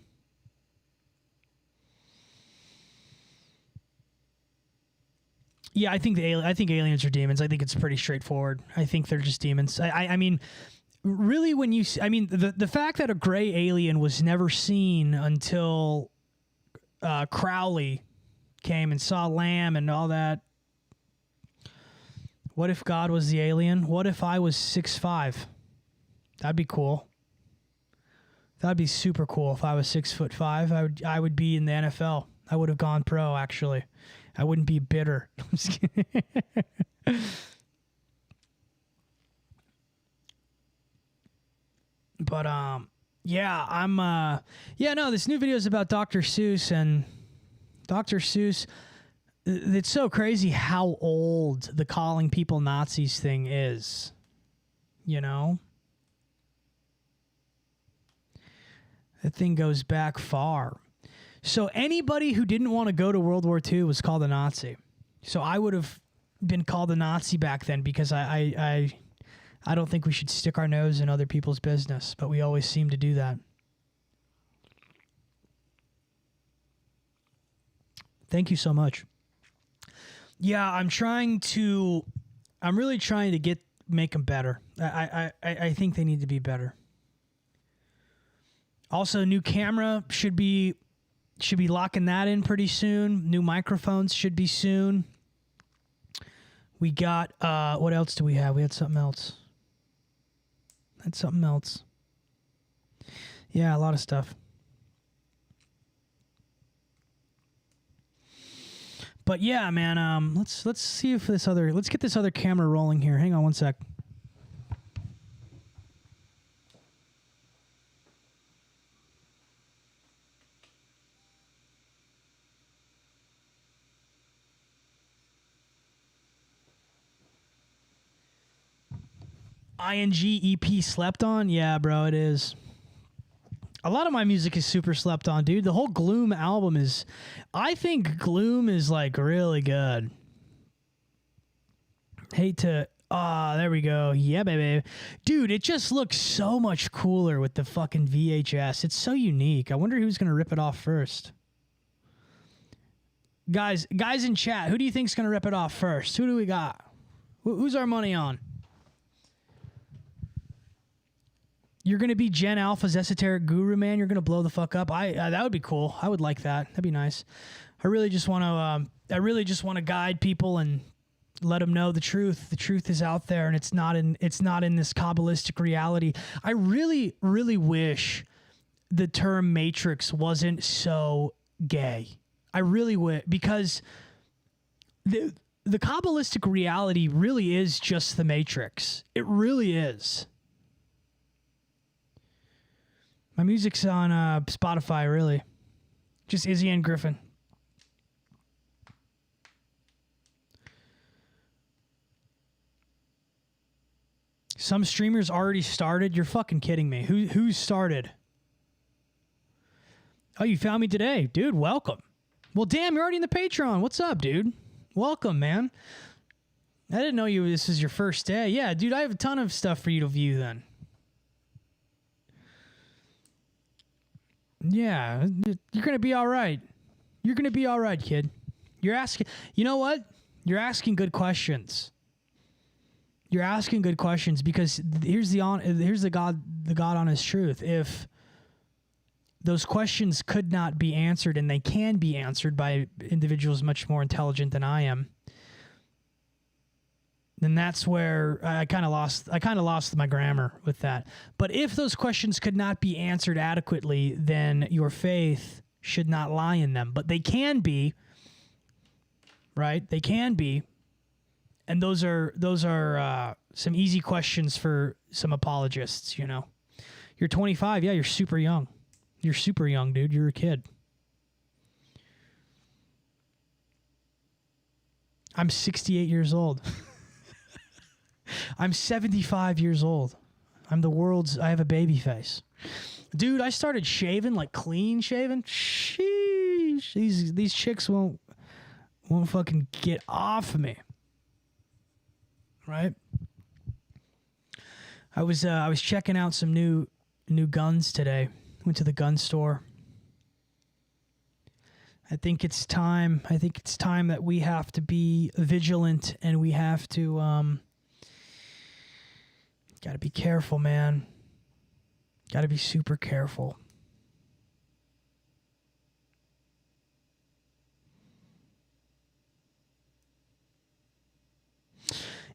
Yeah, I think aliens are demons. I think it's pretty straightforward. I think they're just demons. I mean, really, when you, I mean, the fact that a gray alien was never seen until Crowley came and saw Lamb and all that. What if God was the alien? What if I was 6'5"? That'd be cool. That'd be super cool if I was 6'5". I would be in the NFL. I would have gone pro, actually. I wouldn't be bitter. I'm just kidding. But this new video is about Dr. Seuss, and Dr. Seuss, it's so crazy how old the calling people Nazis thing is. You know? That thing goes back far. So anybody who didn't want to go to World War II was called a Nazi. So I would have been called a Nazi back then because I don't think we should stick our nose in other people's business, but we always seem to do that. Thank you so much. Yeah, I'm really trying to get make them better. I think they need to be better. Also, new camera should be locking that in pretty soon. New microphones should be soon. We got what else do we have? We had something else. Yeah, a lot of stuff. But yeah, man, let's see if let's get this other camera rolling here. Hang on one sec. ING EP slept on? Yeah, bro, it is. A lot of my music is super slept on, dude. The whole Gloom album is... I think Gloom is, like, really good. Hate to... there we go. Yeah, baby. Dude, it just looks so much cooler with the fucking VHS. It's so unique. I wonder who's going to rip it off first. Guys in chat, who do you think's going to rip it off first? Who do we got? Who's our money on? You're going to be Gen Alpha's esoteric guru, man. You're going to blow the fuck up. That would be cool. I would like that. That'd be nice. I really just want to guide people and let them know the truth. The truth is out there, and it's not in this Kabbalistic reality. I really, really wish the term Matrix wasn't so gay. I really would, because the Kabbalistic reality really is just the Matrix. It really is. My music's on Spotify, really. Just Izzy and Griffin. Some streamers already started? You're fucking kidding me. Who started? Oh, you found me today. Dude, welcome. Well, damn, you're already in the Patreon. What's up, dude? Welcome, man. I didn't know this is your first day. Yeah, dude, I have a ton of stuff for you to view then. Yeah, you're going to be all right. You're going to be all right, kid. You're asking, you know what? You're asking good questions. You're asking good questions because here's the God honest truth. If those questions could not be answered, and they can be answered by individuals much more intelligent than I am, then that's where I kind of lost my grammar with that. But if those questions could not be answered adequately, then your faith should not lie in them. But they can be, right? They can be, and those are some easy questions for some apologists. You know, you're 25, yeah, you're super young. You're super young, dude. You're a kid. I'm 68 years old. I'm 75 years old. I have a baby face. Dude, I started shaving, like clean shaven. Sheesh. These chicks won't fucking get off of me. Right? I was checking out some new guns today. Went to the gun store. I think it's time that we have to be vigilant, and we have to gotta be careful, man. Gotta be super careful.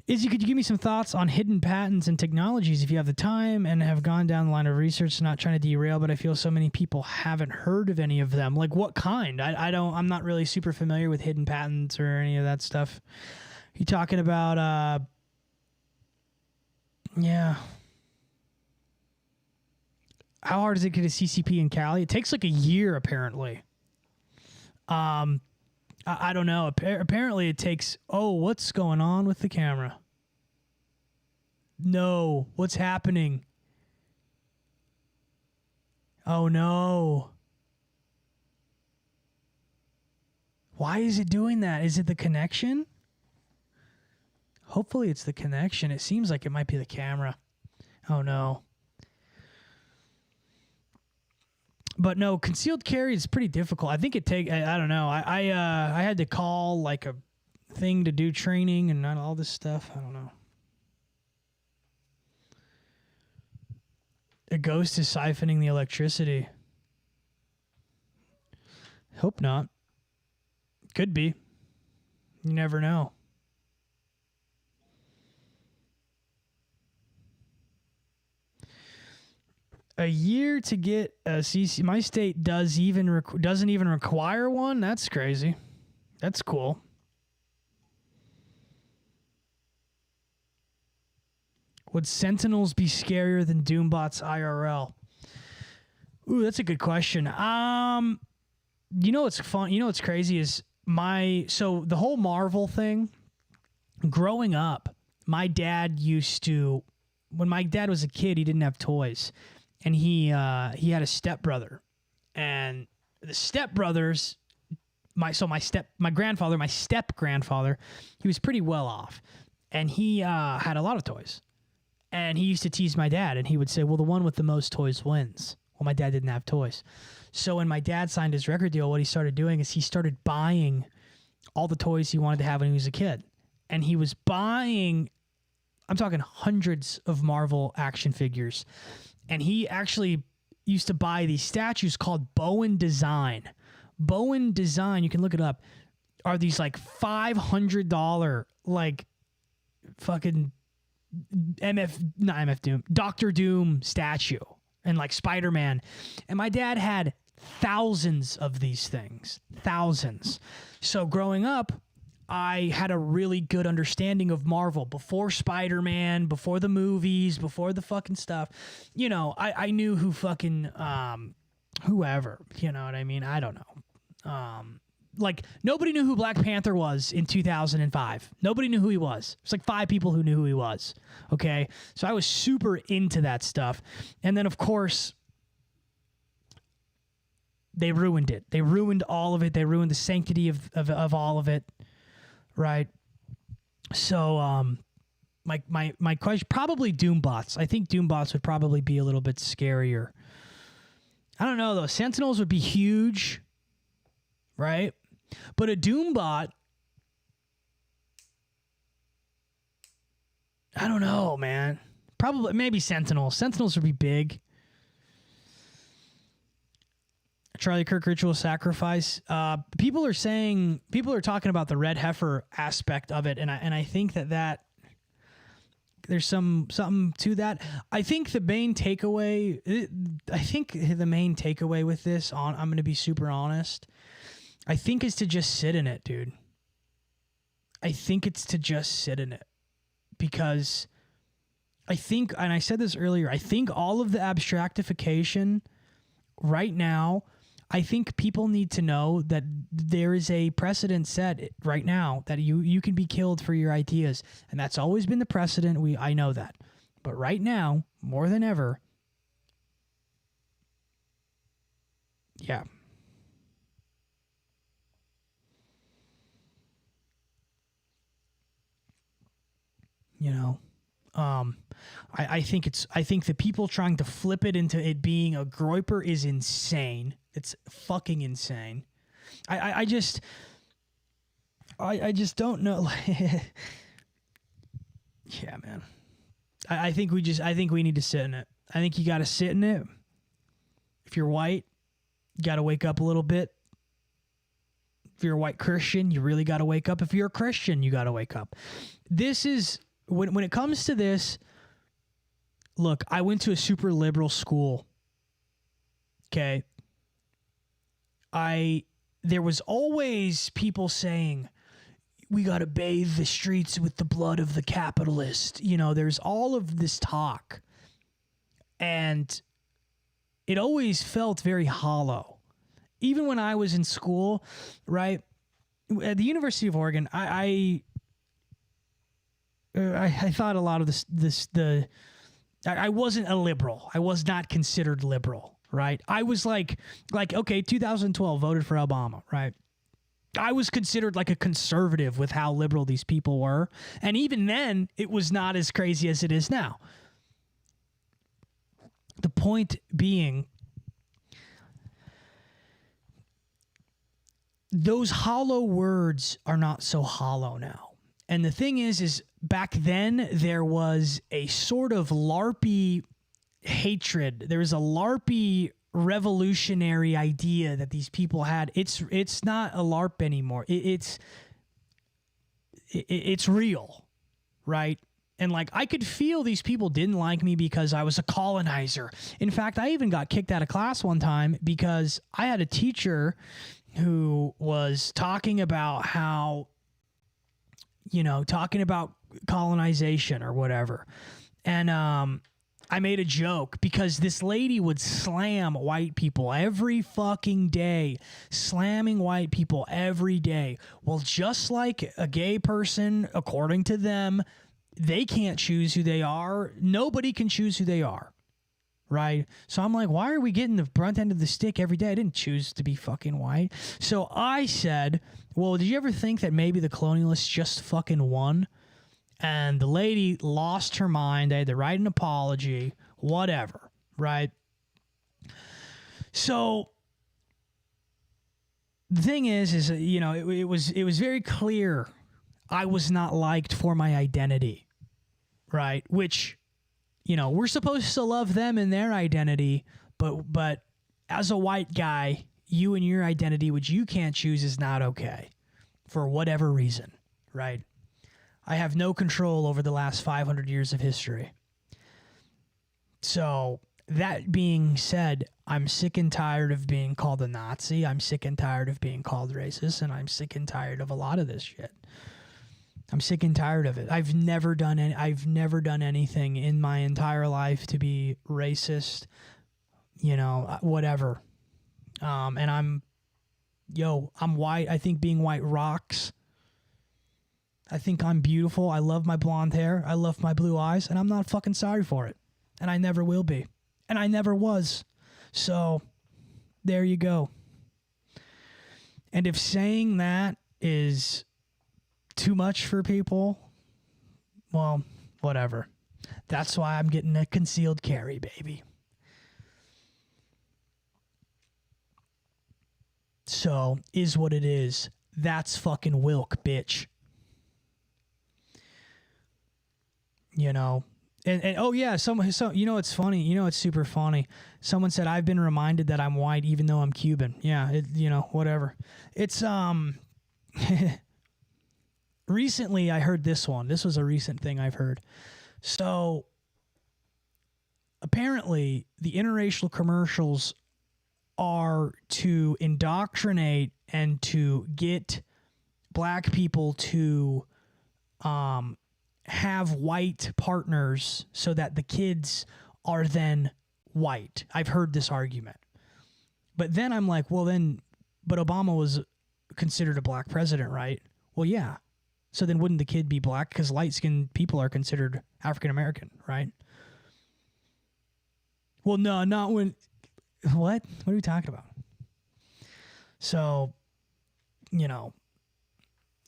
Izzy, could you give me some thoughts on hidden patents and technologies if you have the time and have gone down the line of research? Not trying to derail, but I feel so many people haven't heard of any of them. Like what kind? I'm not really super familiar with hidden patents or any of that stuff. You talking about yeah. How hard is it to get a CCP in Cali? It takes like a year, apparently. I don't know. Apparently it takes... Oh, what's going on with the camera? No. What's happening? Oh, no. Why is it doing that? Is it the connection? Hopefully it's the connection. It seems like it might be the camera. Oh, no. But no, concealed carry is pretty difficult. I think it I don't know. I had to call like a thing to do training and not all this stuff. I don't know. A ghost is siphoning the electricity. Hope not. Could be. You never know. A year to get a CC. My state doesn't even require one. That's crazy. That's cool. Would Sentinels be scarier than Doombots IRL? Ooh, that's a good question. You know what's fun? You know what's crazy is so the whole Marvel thing. Growing up, my dad used to. When my dad was a kid, he didn't have toys, and he had a stepbrother, and the stepbrothers. My step grandfather, he was pretty well off, and he had a lot of toys. And he used to tease my dad, and he would say, well, the one with the most toys wins. Well, my dad didn't have toys. So when my dad signed his record deal, what he started doing is he started buying all the toys he wanted to have when he was a kid. And he was buying, I'm talking hundreds of Marvel action figures. And he actually used to buy these statues called Bowen Design. Bowen Design, you can look it up, are these like $500 like fucking Doctor Doom statue and like Spider-Man. And my dad had thousands of these things. Thousands. So growing up, I had a really good understanding of Marvel before Spider-Man, before the movies, before the fucking stuff. You know, I knew who fucking whoever, you know what I mean? I don't know. Like, nobody knew who Black Panther was in 2005. Nobody knew who he was. It's like 5 people who knew who he was. Okay? So I was super into that stuff. And then, of course, they ruined it. They ruined all of it. They ruined the sanctity of all of it. Right? So, my question, probably Doombots. I think Doombots would probably be a little bit scarier. I don't know, though. Sentinels would be huge. Right? But a Doombot, I don't know, man. Probably, maybe Sentinels. Sentinels would be big. Charlie Kirk ritual sacrifice. People are talking about the red heifer aspect of it, and I think that there's something to that. I think the main takeaway with this, I'm going to be super honest, I think is to just sit in it, dude. I think it's to just sit in it. Because I think, and I said this earlier, I think all of the abstractification right now, I think people need to know that there is a precedent set right now that you can be killed for your ideas. And that's always been the precedent. I know that. But right now, more than ever, yeah. You know, I think the people trying to flip it into it being a groiper is insane. It's fucking insane. I just don't know. Yeah, man. I think we need to sit in it. I think you got to sit in it. If you're white, you got to wake up a little bit. If you're a white Christian, you really got to wake up. If you're a Christian, you got to wake up. This is when it comes to this. Look, I went to a super liberal school. Okay. There was always people saying, we got to bathe the streets with the blood of the capitalist. You know, there's all of this talk. And it always felt very hollow. Even when I was in school, right? At the University of Oregon, I thought a lot of I wasn't a liberal. I was not considered liberal, right? I was like, okay, 2012 voted for Obama, right? I was considered like a conservative with how liberal these people were. And even then, it was not as crazy as it is now. The point being, those hollow words are not so hollow now. And the thing is back then there was a sort of LARPy hatred. There was a LARPy revolutionary idea that these people had. It's not a LARP anymore. It's real, right? And like, I could feel these people didn't like me because I was a colonizer. In fact, I even got kicked out of class one time because I had a teacher who was talking about how, talking about colonization or whatever. And I made a joke because this lady would slam white people every fucking day, slamming white people every day. Well, just like a gay person, according to them, they can't choose who they are. Nobody can choose who they are, right? So I'm like, why are we getting the brunt end of the stick every day? I didn't choose to be fucking white. So I said, well, did you ever think that maybe the colonialists just fucking won? And the lady lost her mind. They had to write an apology, whatever, right? So the thing is it was very clear I was not liked for my identity, right? Which, we're supposed to love them and their identity, but as a white guy, you and your identity, which you can't choose, is not okay for whatever reason, right? I have no control over the last 500 years of history. So that being said, I'm sick and tired of being called a Nazi. I'm sick and tired of being called racist, and I'm sick and tired of a lot of this shit. I'm sick and tired of it. I've never done anything in my entire life to be racist, whatever. And I'm white. I think being white rocks. I think I'm beautiful. I love my blonde hair. I love my blue eyes, and I'm not fucking sorry for it. And I never will be. And I never was. So there you go. And if saying that is too much for people, well, whatever. That's why I'm getting a concealed carry, baby. So, is what it is. That's fucking Wilk, bitch. And oh yeah, so it's funny. It's super funny. Someone said I've been reminded that I'm white even though I'm Cuban. Yeah, whatever. It's recently I heard this one. This was a recent thing I've heard. So apparently the interracial commercials are to indoctrinate and to get black people to have white partners so that the kids are then white. I've heard this argument. But then I'm like, well then, but Obama was considered a black president, right? Well, yeah. So then wouldn't the kid be black? Because light-skinned people are considered African-American, right? Well, no, not when... What? What are we talking about? So,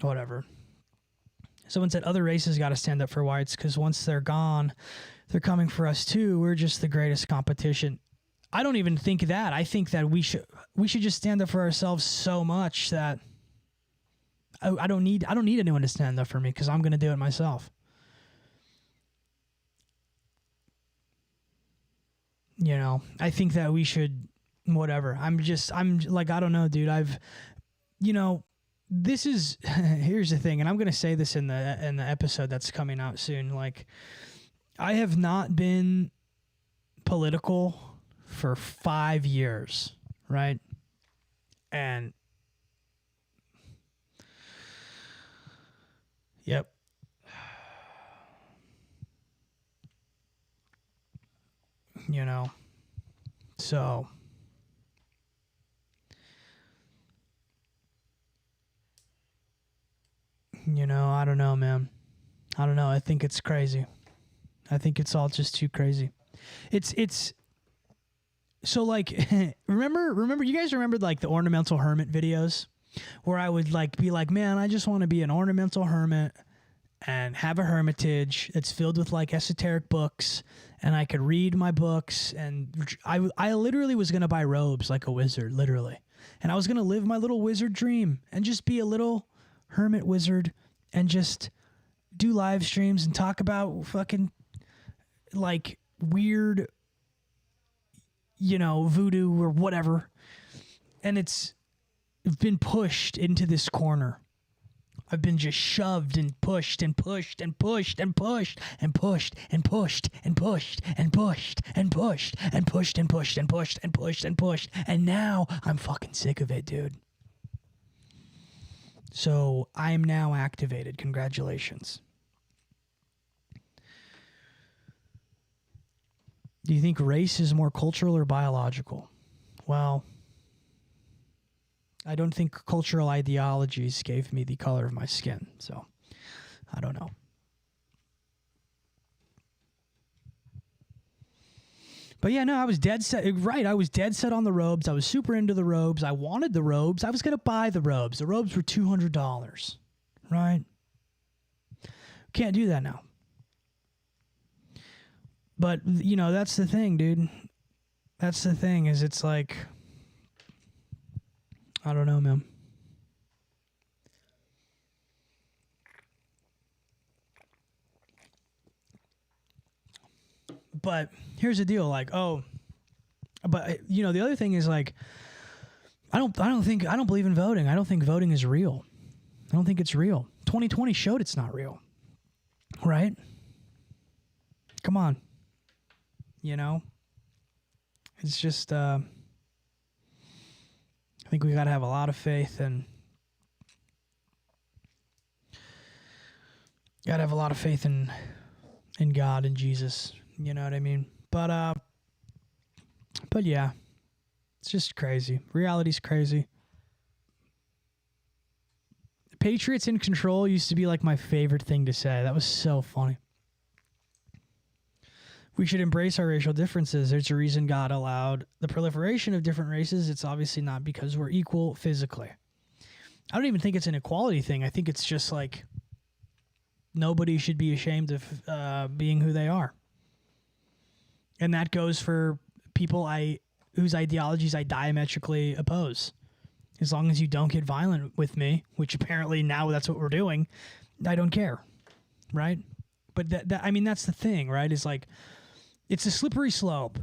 whatever. Someone said other races got to stand up for whites because once they're gone, they're coming for us too. We're just the greatest competition. I don't even think that. I think that we should just stand up for ourselves so much that I don't need anyone to stand up for me because I'm going to do it myself. I think that we should, whatever. I'm like, I don't know, dude. This is, here's the thing, and I'm going to say this in the episode that's coming out soon. Like, I have not been political for 5 years, right? And yep. So I don't know, man. I don't know. I think it's crazy. I think it's all just too crazy. It's so like remember you guys remembered like the ornamental hermit videos where I would like be like, man, I just want to be an ornamental hermit and have a hermitage that's filled with like esoteric books, and I could read my books, and I literally was going to buy robes like a wizard, literally. And I was going to live my little wizard dream and just be a little hermit wizard and just do live streams and talk about fucking like weird voodoo or whatever. And it's been pushed into this corner. I've been just shoved and pushed and pushed and pushed and pushed and pushed and pushed and pushed and pushed and pushed and pushed and pushed and pushed and pushed and pushed. And now I'm fucking sick of it, dude. So I'm now activated. Congratulations. Do you think race is more cultural or biological? Well, I don't think cultural ideologies gave me the color of my skin, so I don't know. But yeah, no, I was dead set. Right, I was dead set on the robes. I was super into the robes. I wanted the robes. I was going to buy the robes. The robes were $200, right? Can't do that now. But, that's the thing, dude. That's the thing, is it's like, I don't know, man. But here's the deal, like, but the other thing is, like, I don't believe in voting. I don't think voting is real. I don't think it's real. 2020 showed it's not real. Right? Come on. It's just I think we got to have a lot of faith, and got to have a lot of faith in God and Jesus. You know what I mean? But yeah, it's just crazy. Reality's crazy. Patriots in control used to be like my favorite thing to say. That was so funny. We should embrace our racial differences. There's a reason God allowed the proliferation of different races. It's obviously not because we're equal physically. I don't even think it's an equality thing. I think it's just like nobody should be ashamed of being who they are. And that goes for people whose ideologies I diametrically oppose. As long as you don't get violent with me, which apparently now that's what we're doing, I don't care, right? But that's the thing, right? Is like, it's a slippery slope.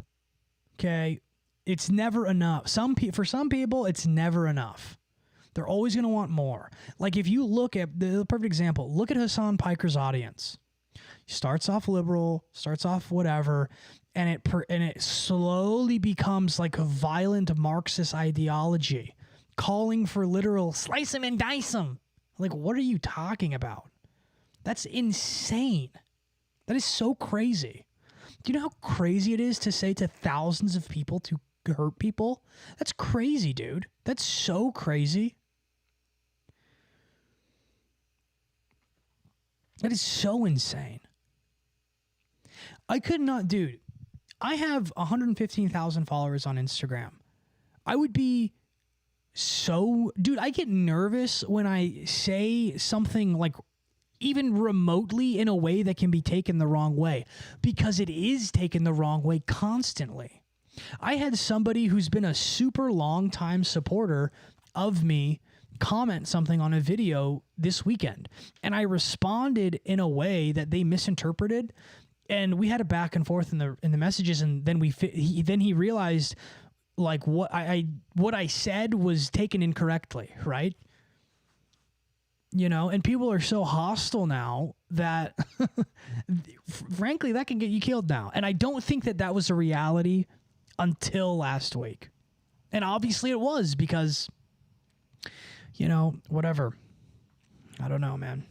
Okay, it's never enough. For some people, it's never enough. They're always going to want more. Like, if you look at the perfect example, look at Hassan Piker's audience. He starts off liberal, starts off whatever, and it slowly becomes like a violent Marxist ideology, calling for literal slice them and dice them. Like, what are you talking about? That's insane. That is so crazy. Do you know how crazy it is to say to thousands of people to hurt people? That's crazy, dude. That's so crazy. That is so insane. I could not, dude. I have 115,000 followers on Instagram. I would be dude, I get nervous when I say something like even remotely in a way that can be taken the wrong way, because it is taken the wrong way constantly. I had somebody who's been a super long time supporter of me comment something on a video this weekend, and I responded in a way that they misinterpreted, and we had a back and forth in the messages, and then he realized like what I said was taken incorrectly, right? And people are so hostile now that frankly that can get you killed now. And I don't think that was a reality until last week. And obviously it was, because whatever. I don't know, man.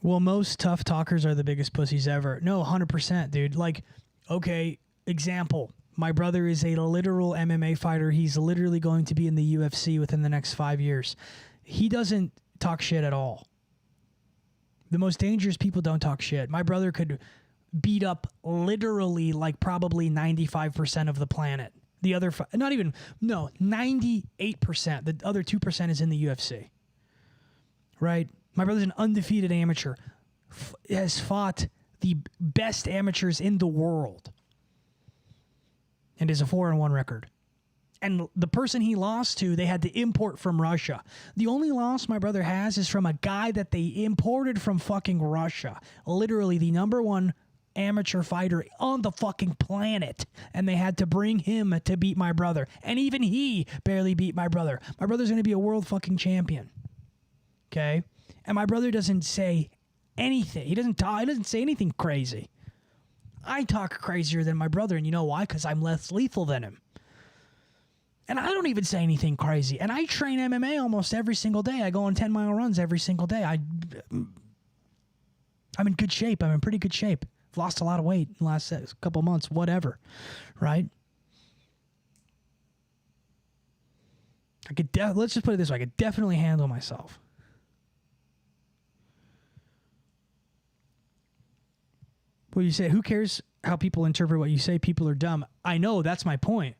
Well, most tough talkers are the biggest pussies ever. No, 100%, dude. Like, okay, example. My brother is a literal MMA fighter. He's literally going to be in the UFC within the next 5 years. He doesn't talk shit at all. The most dangerous people don't talk shit. My brother could beat up literally like probably 95% of the planet. The other, 98%. The other 2% is in the UFC. Right? My brother's an undefeated amateur. Has fought the best amateurs in the world. And is a 4-1 record. And the person he lost to, they had to import from Russia. The only loss my brother has is from a guy that they imported from fucking Russia. Literally the number one amateur fighter on the fucking planet. And they had to bring him to beat my brother. And even he barely beat my brother. My brother's going to be a world fucking champion. Okay? And my brother doesn't say anything. He doesn't talk. He doesn't say anything crazy. I talk crazier than my brother. And you know why? Because I'm less lethal than him. And I don't even say anything crazy. And I train MMA almost every single day. I go on 10-mile runs every single day. I'm in good shape. I'm in pretty good shape. I've lost a lot of weight in the last couple months, whatever, right? Let's just put it this way. I could definitely handle myself. What do you say? Who cares how people interpret what you say? People are dumb. I know, that's my point.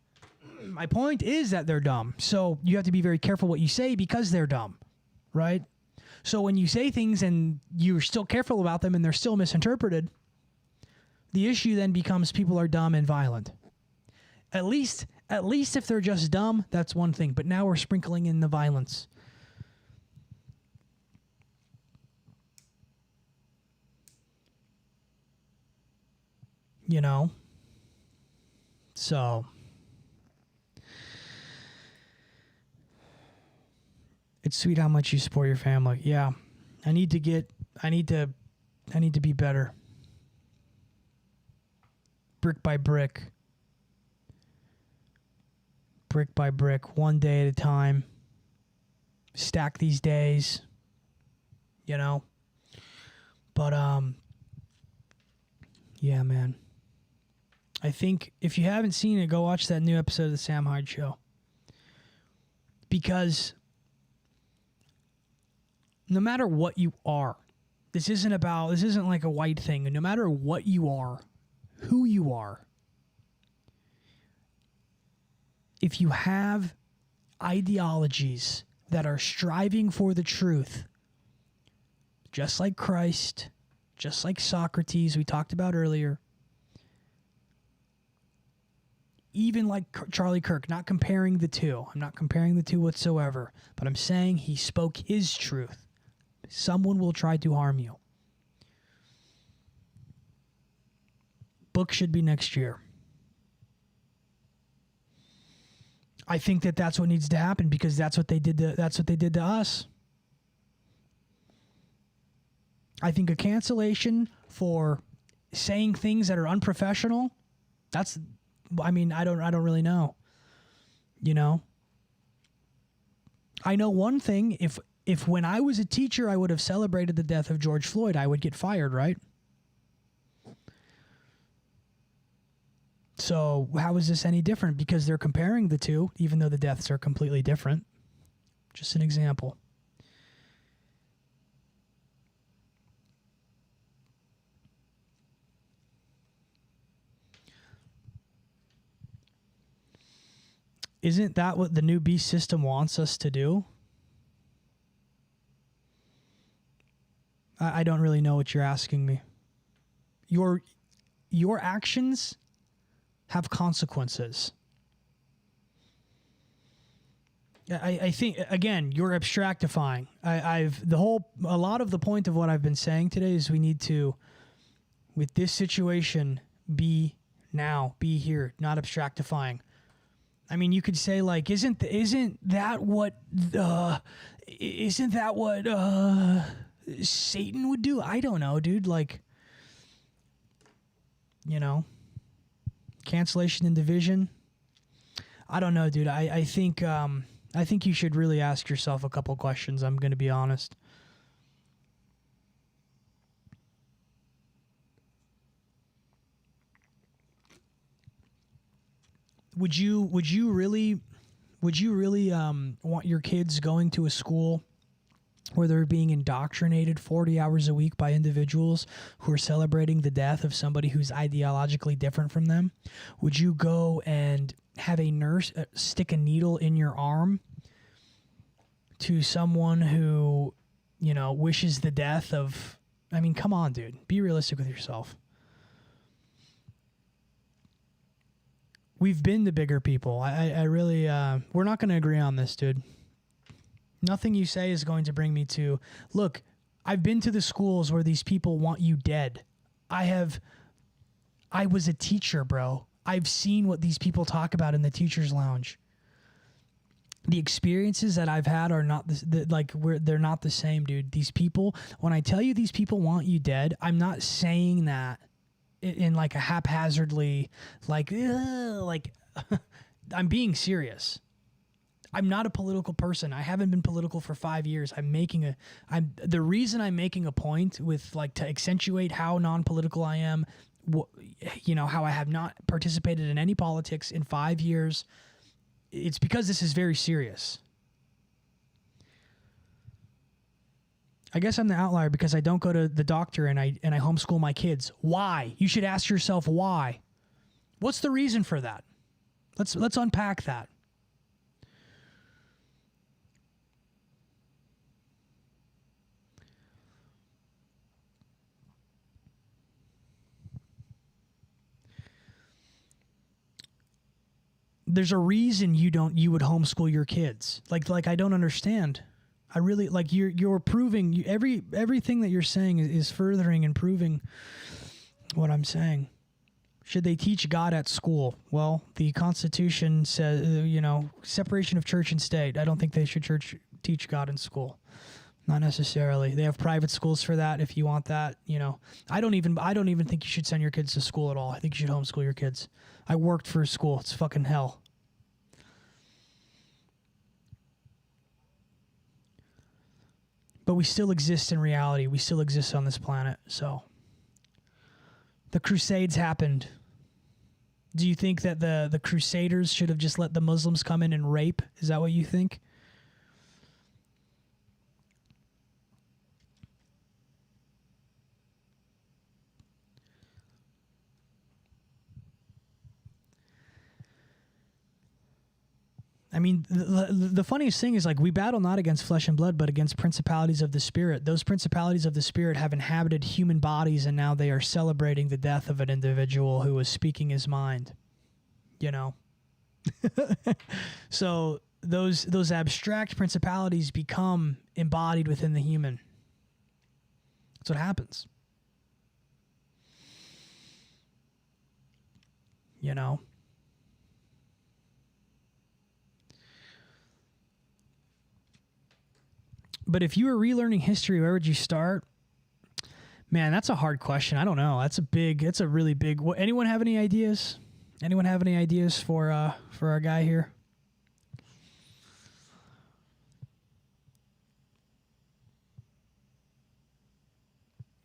My point is that they're dumb. So you have to be very careful what you say because they're dumb, right? So when you say things and you're still careful about them and they're still misinterpreted, the issue then becomes people are dumb and violent. At least if they're just dumb, that's one thing. But now we're sprinkling in the violence. You know? So it's sweet how much you support your family. Yeah. I need to be better. Brick by brick. Brick by brick. One day at a time. Stack these days. You know? But, yeah, man. I think if you haven't seen it, go watch that new episode of the Sam Hyde Show. Because no matter what you are, this isn't like a white thing. No matter what you are, who you are, if you have ideologies that are striving for the truth, just like Christ, just like Socrates we talked about earlier, even like Charlie Kirk, not comparing the two. I'm not comparing the two whatsoever, but I'm saying he spoke his truth. Someone will try to harm you. Book should be next year. I think that's what needs to happen because that's what they did to us. I think a cancellation for saying things that are unprofessional, I don't really know. You know? I know one thing, if when I was a teacher I would have celebrated the death of George Floyd, I would get fired, right? So how is this any different? Because they're comparing the two, even though the deaths are completely different. Just an example. Isn't that what the new beast system wants us to do? I don't really know what you're asking me. Your actions have consequences. I think, again, you're abstractifying. A lot of the point of what I've been saying today is we need to, with this situation, be here, not abstractifying. I mean, you could say like, isn't that what Satan would do? I don't know, dude. Like, you know, cancellation and division. I don't know, dude. I think you should really ask yourself a couple questions. I'm going to be honest. Would you really want your kids going to a school where they're being indoctrinated 40 hours a week by individuals who are celebrating the death of somebody who's ideologically different from them? Would you go and have a nurse stick a needle in your arm to someone who, you know, wishes the death of... I mean, come on, dude. Be realistic with yourself. We've been the bigger people. I really, we're not going to agree on this, dude. Nothing you say is going to bring me to, look, I've been to the schools where these people want you dead. I was a teacher, bro. I've seen what these people talk about in the teacher's lounge. The experiences that I've had are not they're not the same, dude. These people, when I tell you these people want you dead, I'm not saying that in like a haphazardly, like I'm being serious. I'm not a political person. I haven't been political for 5 years. The reason I'm making a point with like to accentuate how non-political I am, how I have not participated in any politics in 5 years. It's because this is very serious. I guess I'm the outlier because I don't go to the doctor and I homeschool my kids. Why? You should ask yourself why. What's the reason for that? Let's unpack that. There's a reason you would homeschool your kids. Like I don't understand. I really like you're proving everything that you're saying is furthering and proving what I'm saying. Should they teach God at school? Well, the Constitution says, separation of church and state. I don't think they should teach God in school. Not necessarily. They have private schools for that if you want that, I don't even think you should send your kids to school at all. I think you should homeschool your kids. I worked for a school. It's fucking hell. But we still exist in reality. We still exist on this planet. So the Crusades happened. Do you think that the Crusaders should have just let the Muslims come in and rape? Is that what you think? I mean, the funniest thing is, like, we battle not against flesh and blood, but against principalities of the spirit. Those principalities of the spirit have inhabited human bodies, and now they are celebrating the death of an individual who was speaking his mind. So those abstract principalities become embodied within the human. That's what happens. But if you were relearning history, where would you start? Man, that's a hard question. I don't know. That's a really big. Anyone have any ideas? Anyone have any ideas for our guy here?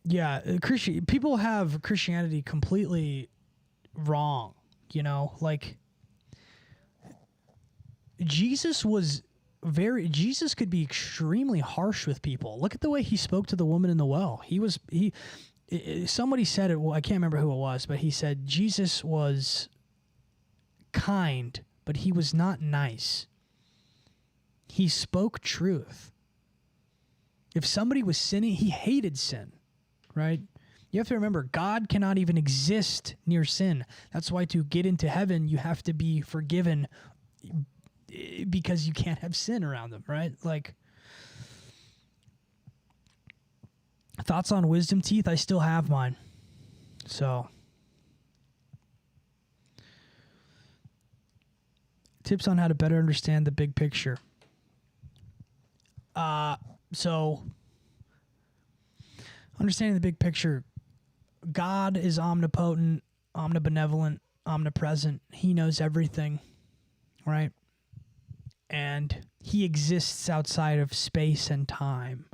Yeah, people have Christianity completely wrong. Like Jesus could be extremely harsh with people. Look at the way he spoke to the woman in the well. Somebody said it, well, I can't remember who it was, but he said Jesus was kind, but he was not nice. He spoke truth. If somebody was sinning, he hated sin, right? You have to remember, God cannot even exist near sin. That's why to get into heaven, you have to be forgiven because you can't have sin around them, right? Like, thoughts on wisdom teeth? I still have mine. So, tips on how to better understand the big picture. So, understanding the big picture, God is omnipotent, omnibenevolent, omnipresent. He knows everything, right? And he exists outside of space and time.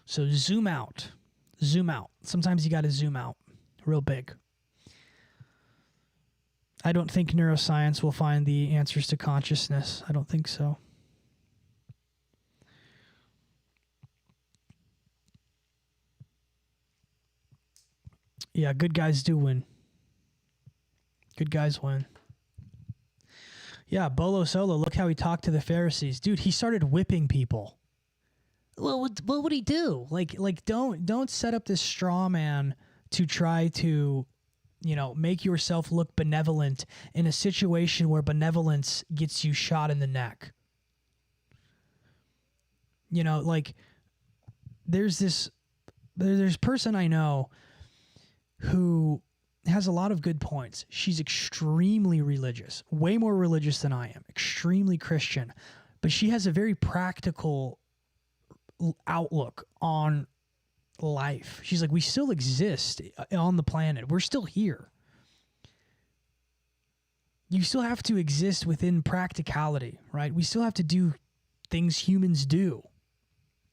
So zoom out. Zoom out. Sometimes you got to zoom out real big. I don't think neuroscience will find the answers to consciousness. I don't think so. Yeah, good guys do win. Good guys win. Yeah, Bolo Solo, look how he talked to the Pharisees. Dude, he started whipping people. Well, what would he do? Like don't set up this straw man to try to make yourself look benevolent in a situation where benevolence gets you shot in the neck. Like there's this person I know who has a lot of good points. She's extremely religious, way more religious than I am, extremely Christian, but she has a very practical outlook on life. She's like, we still exist on the planet. We're still here. You still have to exist within practicality, right? We still have to do things humans do.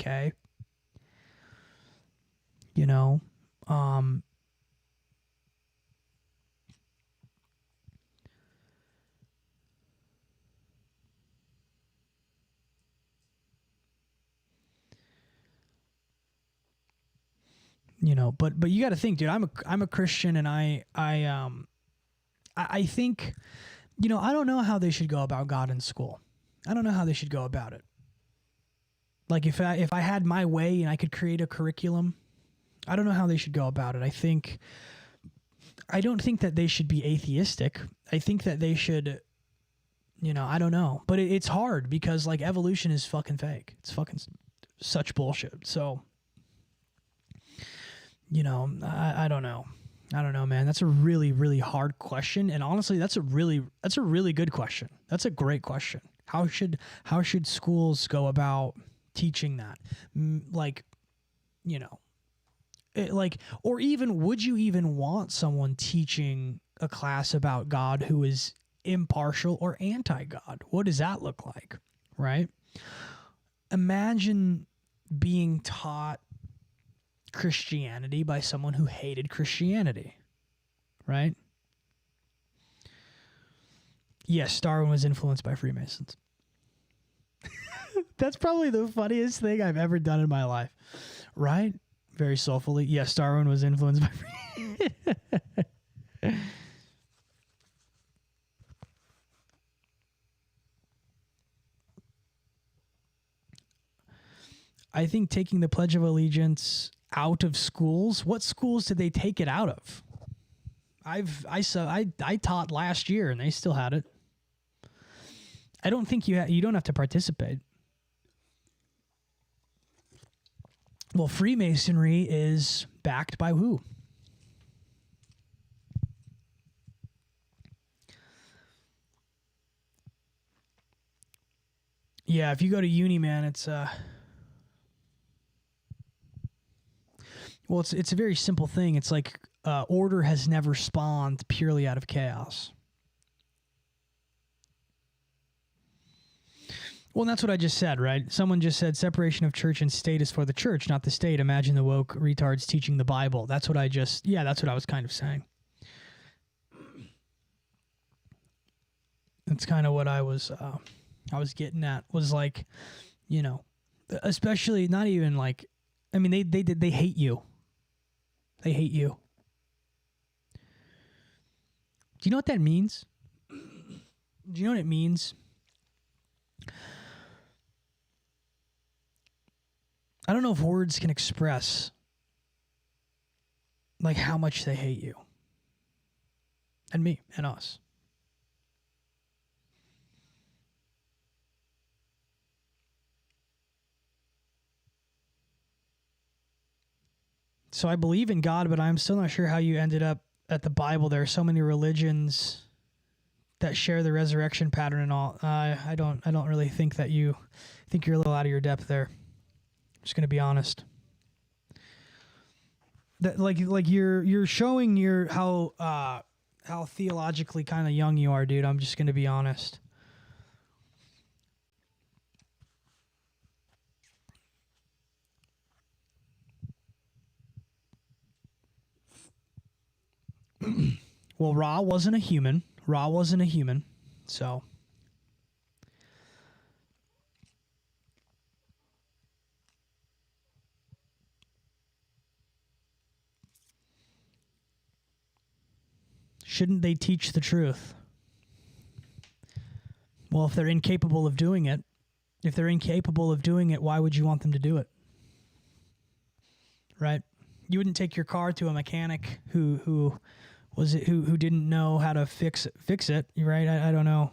Okay? But you got to think, dude. I'm a Christian, and I think, I don't know how they should go about God in school. I don't know how they should go about it. Like if I had my way and I could create a curriculum, I don't know how they should go about it. I don't think that they should be atheistic. I think that they should, I don't know. But it's hard because like evolution is fucking fake. It's fucking such bullshit. So, I don't know. I don't know, man. That's a really, really hard question. And honestly, that's a really good question. That's a great question. How should schools go about teaching that? Or even, would you even want someone teaching a class about God who is impartial or anti-God? What does that look like, right? Imagine being taught Christianity by someone who hated Christianity, right? Yes, Darwin was influenced by Freemasons. That's probably the funniest thing I've ever done in my life, right? Very soulfully. Yes, Darwin was influenced by Freemasons. I think taking the Pledge of Allegiance out of schools. What schools did they take it out of? I taught last year and they still had it. I don't think you don't have to participate. Well, Freemasonry is backed by who? Yeah, if you go to uni, man, it's well, it's a very simple thing. It's like order has never spawned purely out of chaos. Well, and that's what I just said, right? Someone just said separation of church and state is for the church, not the state. Imagine the woke retards teaching the Bible. That's what that's what I was kind of saying. That's kind of what I was getting at, was like, especially not even like, I mean, they hate you. They hate you. Do you know what that means? Do you know what it means? I don't know if words can express like how much they hate you. And me and us. So I believe in God, but I'm still not sure how you ended up at the Bible. There are so many religions that share the resurrection pattern and all. I don't really think that you're a little out of your depth there. I'm just gonna be honest. That like you're showing how theologically kind of young you are, dude. I'm just gonna be honest. Well, Ra wasn't a human. So. Shouldn't they teach the truth? Well, if they're incapable of doing it, why would you want them to do it? Right? You wouldn't take your car to a mechanic who Was it who didn't know how to fix it, right? I don't know.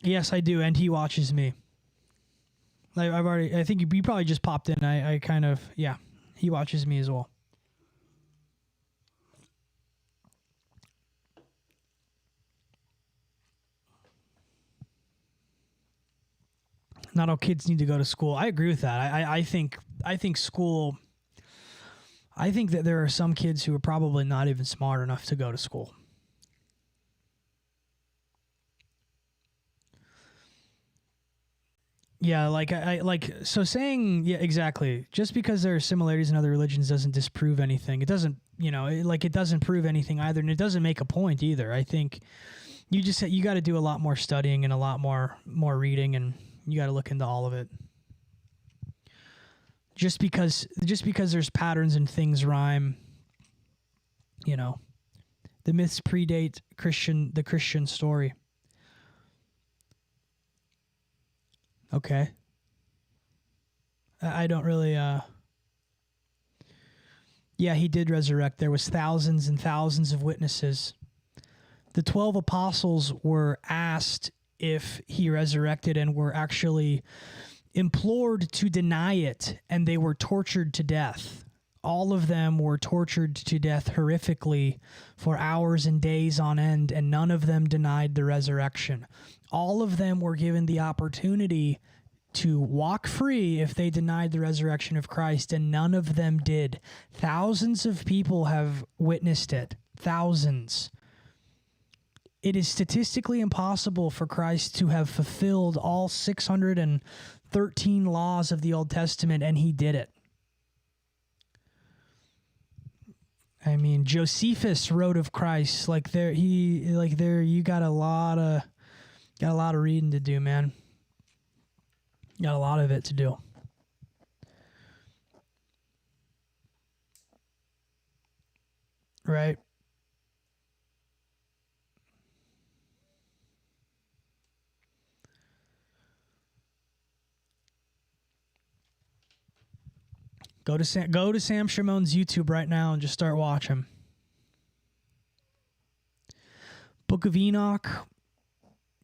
Yes, I do, and he watches me. I think you probably just popped in. I kind of, yeah, he watches me as well. Not all kids need to go to school. I agree with that. I think school. I think that there are some kids who are probably not even smart enough to go to school. Yeah, so saying, yeah, exactly. Just because there are similarities in other religions doesn't disprove anything. It doesn't, it doesn't prove anything either, and it doesn't make a point either. I think you got to do a lot more studying and a lot more reading, and you got to look into all of it. Just because there's patterns and things rhyme, the myths predate the Christian story. Okay. I don't really, yeah, he did resurrect. There was thousands and thousands of witnesses. The 12 apostles were asked if he resurrected and were actually implored to deny it, and they were tortured to death. All of them were tortured to death horrifically for hours and days on end, and none of them denied the resurrection. All of them were given the opportunity to walk free if they denied the resurrection of Christ, and none of them did. Thousands of people have witnessed it. Thousands. It is statistically impossible for Christ to have fulfilled all 613 laws of the Old Testament, and he did it. I mean, Josephus wrote of Christ you got a lot of reading to do, man. Got a lot of it to do. Right? Go to Sam Shamoun's YouTube right now and just start watching. Book of Enoch.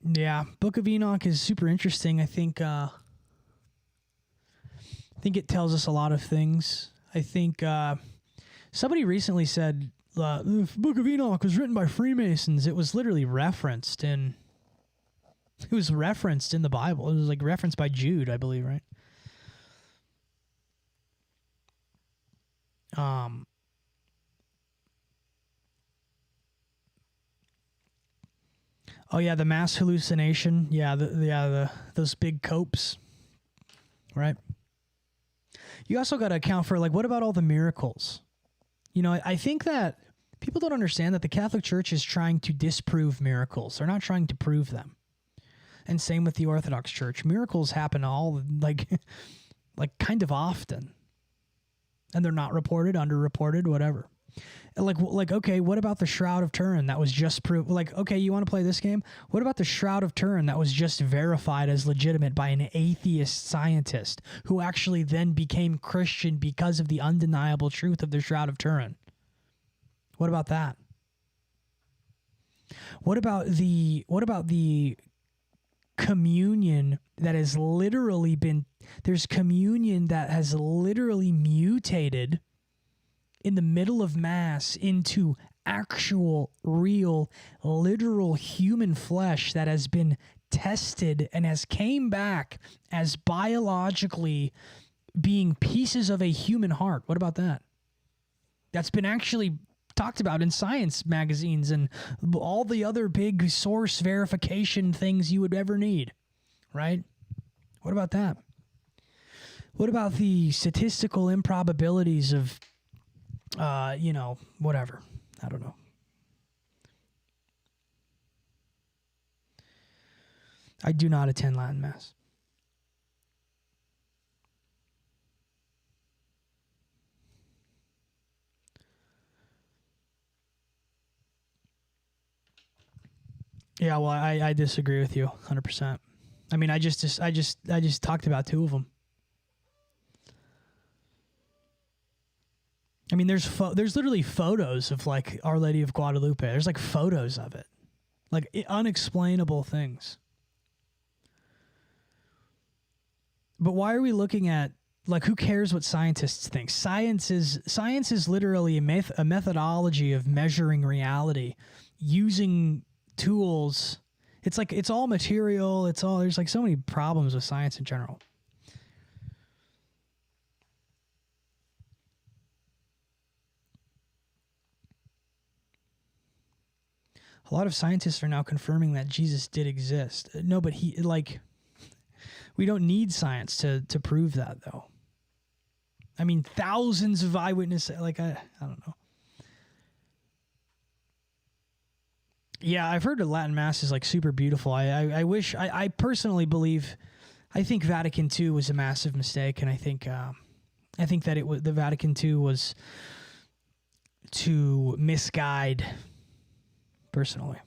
Yeah, Book of Enoch is super interesting. I think it tells us a lot of things. I think somebody recently said the Book of Enoch was written by Freemasons. It was literally referenced in the Bible. It was like referenced by Jude, I believe, right? Oh yeah, the mass hallucination. Yeah, those big copes, right? You also got to account for what about all the miracles? I think that people don't understand that the Catholic Church is trying to disprove miracles. They're not trying to prove them. And same with the Orthodox Church. Miracles happen all kind of often. And they're not reported, underreported, whatever. Okay, what about the Shroud of Turin that was just proved? Okay, you want to play this game? What about the Shroud of Turin that was just verified as legitimate by an atheist scientist who actually then became Christian because of the undeniable truth of the Shroud of Turin? What about that? What about the communion that has literally been... There's communion that has literally mutated in the middle of Mass into actual, real, literal human flesh that has been tested and has came back as biologically being pieces of a human heart. What about that? That's been actually talked about in science magazines and all the other big source verification things you would ever need, right? What about that? What about the statistical improbabilities of, whatever? I don't know. I do not attend Latin Mass. Yeah, well, I disagree with you 100%. I mean, I just talked about two of them. I mean, there's literally photos of like Our Lady of Guadalupe. There's like photos of it, like unexplainable things. But why are we looking at, like, who cares what scientists think? Science is literally a methodology of measuring reality using tools. It's like, it's all material. There's like so many problems with science in general. A lot of scientists are now confirming that Jesus did exist. No, but we don't need science to prove that, though. I mean, thousands of eyewitnesses, I don't know. Yeah, I've heard the Latin Mass is like super beautiful. I wish, I personally believe, I think Vatican II was a massive mistake, and I think that the Vatican II was to misguide, personally.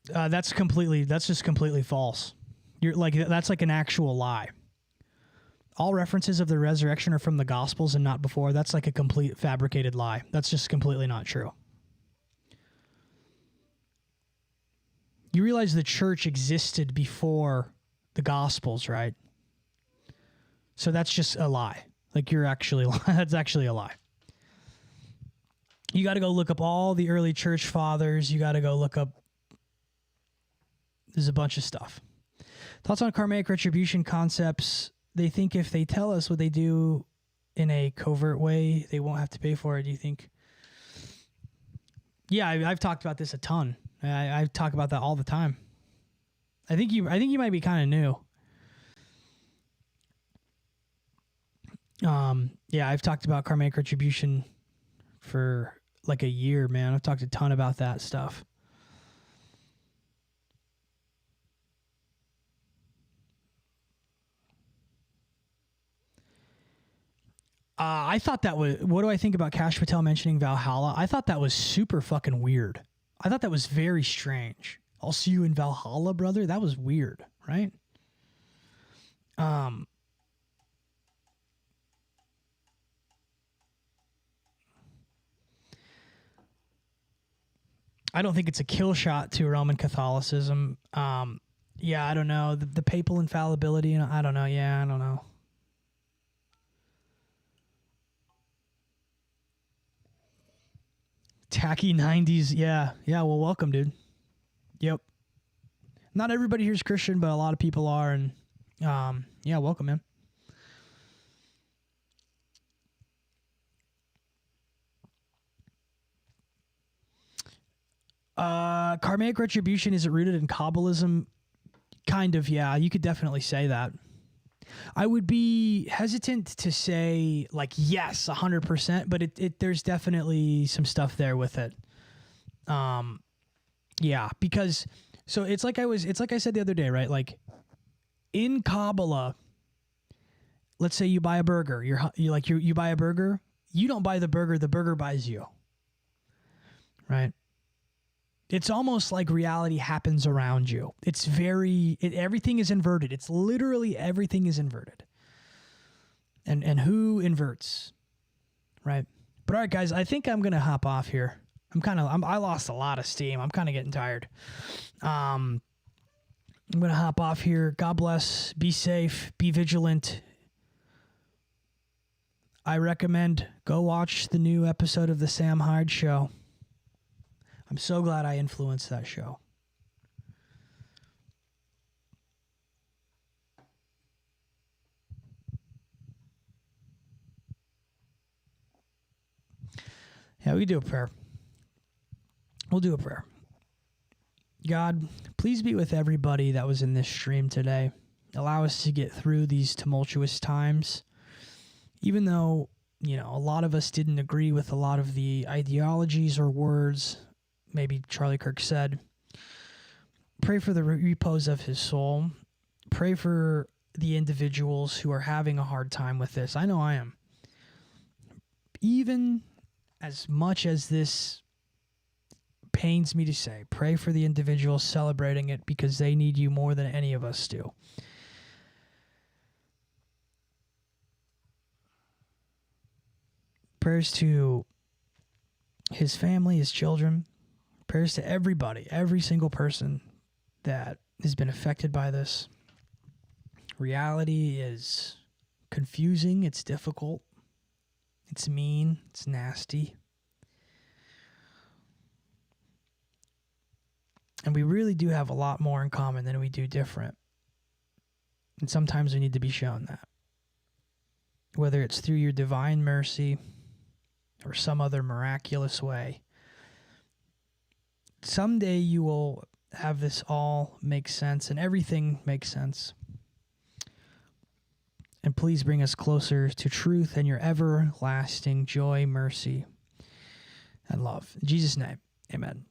That's just completely false. You're like, that's like an actual lie. All references of the resurrection are from the Gospels and not before. That's like a complete fabricated lie. That's just completely not true. You realize the church existed before the Gospels, right? So that's just a lie. Like, that's actually a lie. You got to go look up all the early church fathers. You got to go look up, there's a bunch of stuff. Thoughts on karmic retribution concepts. They think if they tell us what they do in a covert way, they won't have to pay for it. Do you think? Yeah, I've talked about this a ton. I talk about that all the time. I think you might be kind of new. Yeah, I've talked about karmic retribution for like a year, man. I've talked a ton about that stuff. I thought that was, what do I think about Kash Patel mentioning Valhalla? I thought that was super fucking weird. I thought that was very strange. I'll see you in Valhalla, brother. That was weird, right? I don't think it's a kill shot to Roman Catholicism. Yeah, I don't know. The papal infallibility, I don't know. Yeah, I don't know. Tacky 90s. Yeah. Well, welcome, dude. Yep. Not everybody here's Christian, but a lot of people are. And yeah, welcome, man. Karmic retribution, is it rooted in Kabbalism? Kind of, yeah. You could definitely say that. I would be hesitant to say like yes 100%, but there's definitely some stuff there with it. Yeah, because so it's like I said the other day, right? Like in Kabbalah, let's say you buy a burger. You buy a burger. You don't buy the burger buys you. Right? It's almost like reality happens around you. It's everything is inverted. It's literally everything is inverted. And who inverts, right? But all right, guys, I think I'm gonna hop off here. I lost a lot of steam. I'm kind of getting tired. I'm gonna hop off here. God bless. Be safe. Be vigilant. I recommend go watch the new episode of the Sam Hyde Show. I'm so glad I influenced that show. Yeah, we do a prayer. We'll do a prayer. God, please be with everybody that was in this stream today. Allow us to get through these tumultuous times. Even though a lot of us didn't agree with a lot of the ideologies or words, maybe Charlie Kirk said. Pray for the repose of his soul. Pray for the individuals who are having a hard time with this. I know I am. Even as much as this pains me to say, pray for the individuals celebrating it because they need you more than any of us do. Prayers to his family, his children. Prayers to everybody, every single person that has been affected by this. Reality is confusing, it's difficult, it's mean, it's nasty. And we really do have a lot more in common than we do different. And sometimes we need to be shown that. Whether it's through your divine mercy or some other miraculous way. Someday you will have this all make sense and everything makes sense. And please bring us closer to truth and your everlasting joy, mercy, and love. In Jesus' name, amen.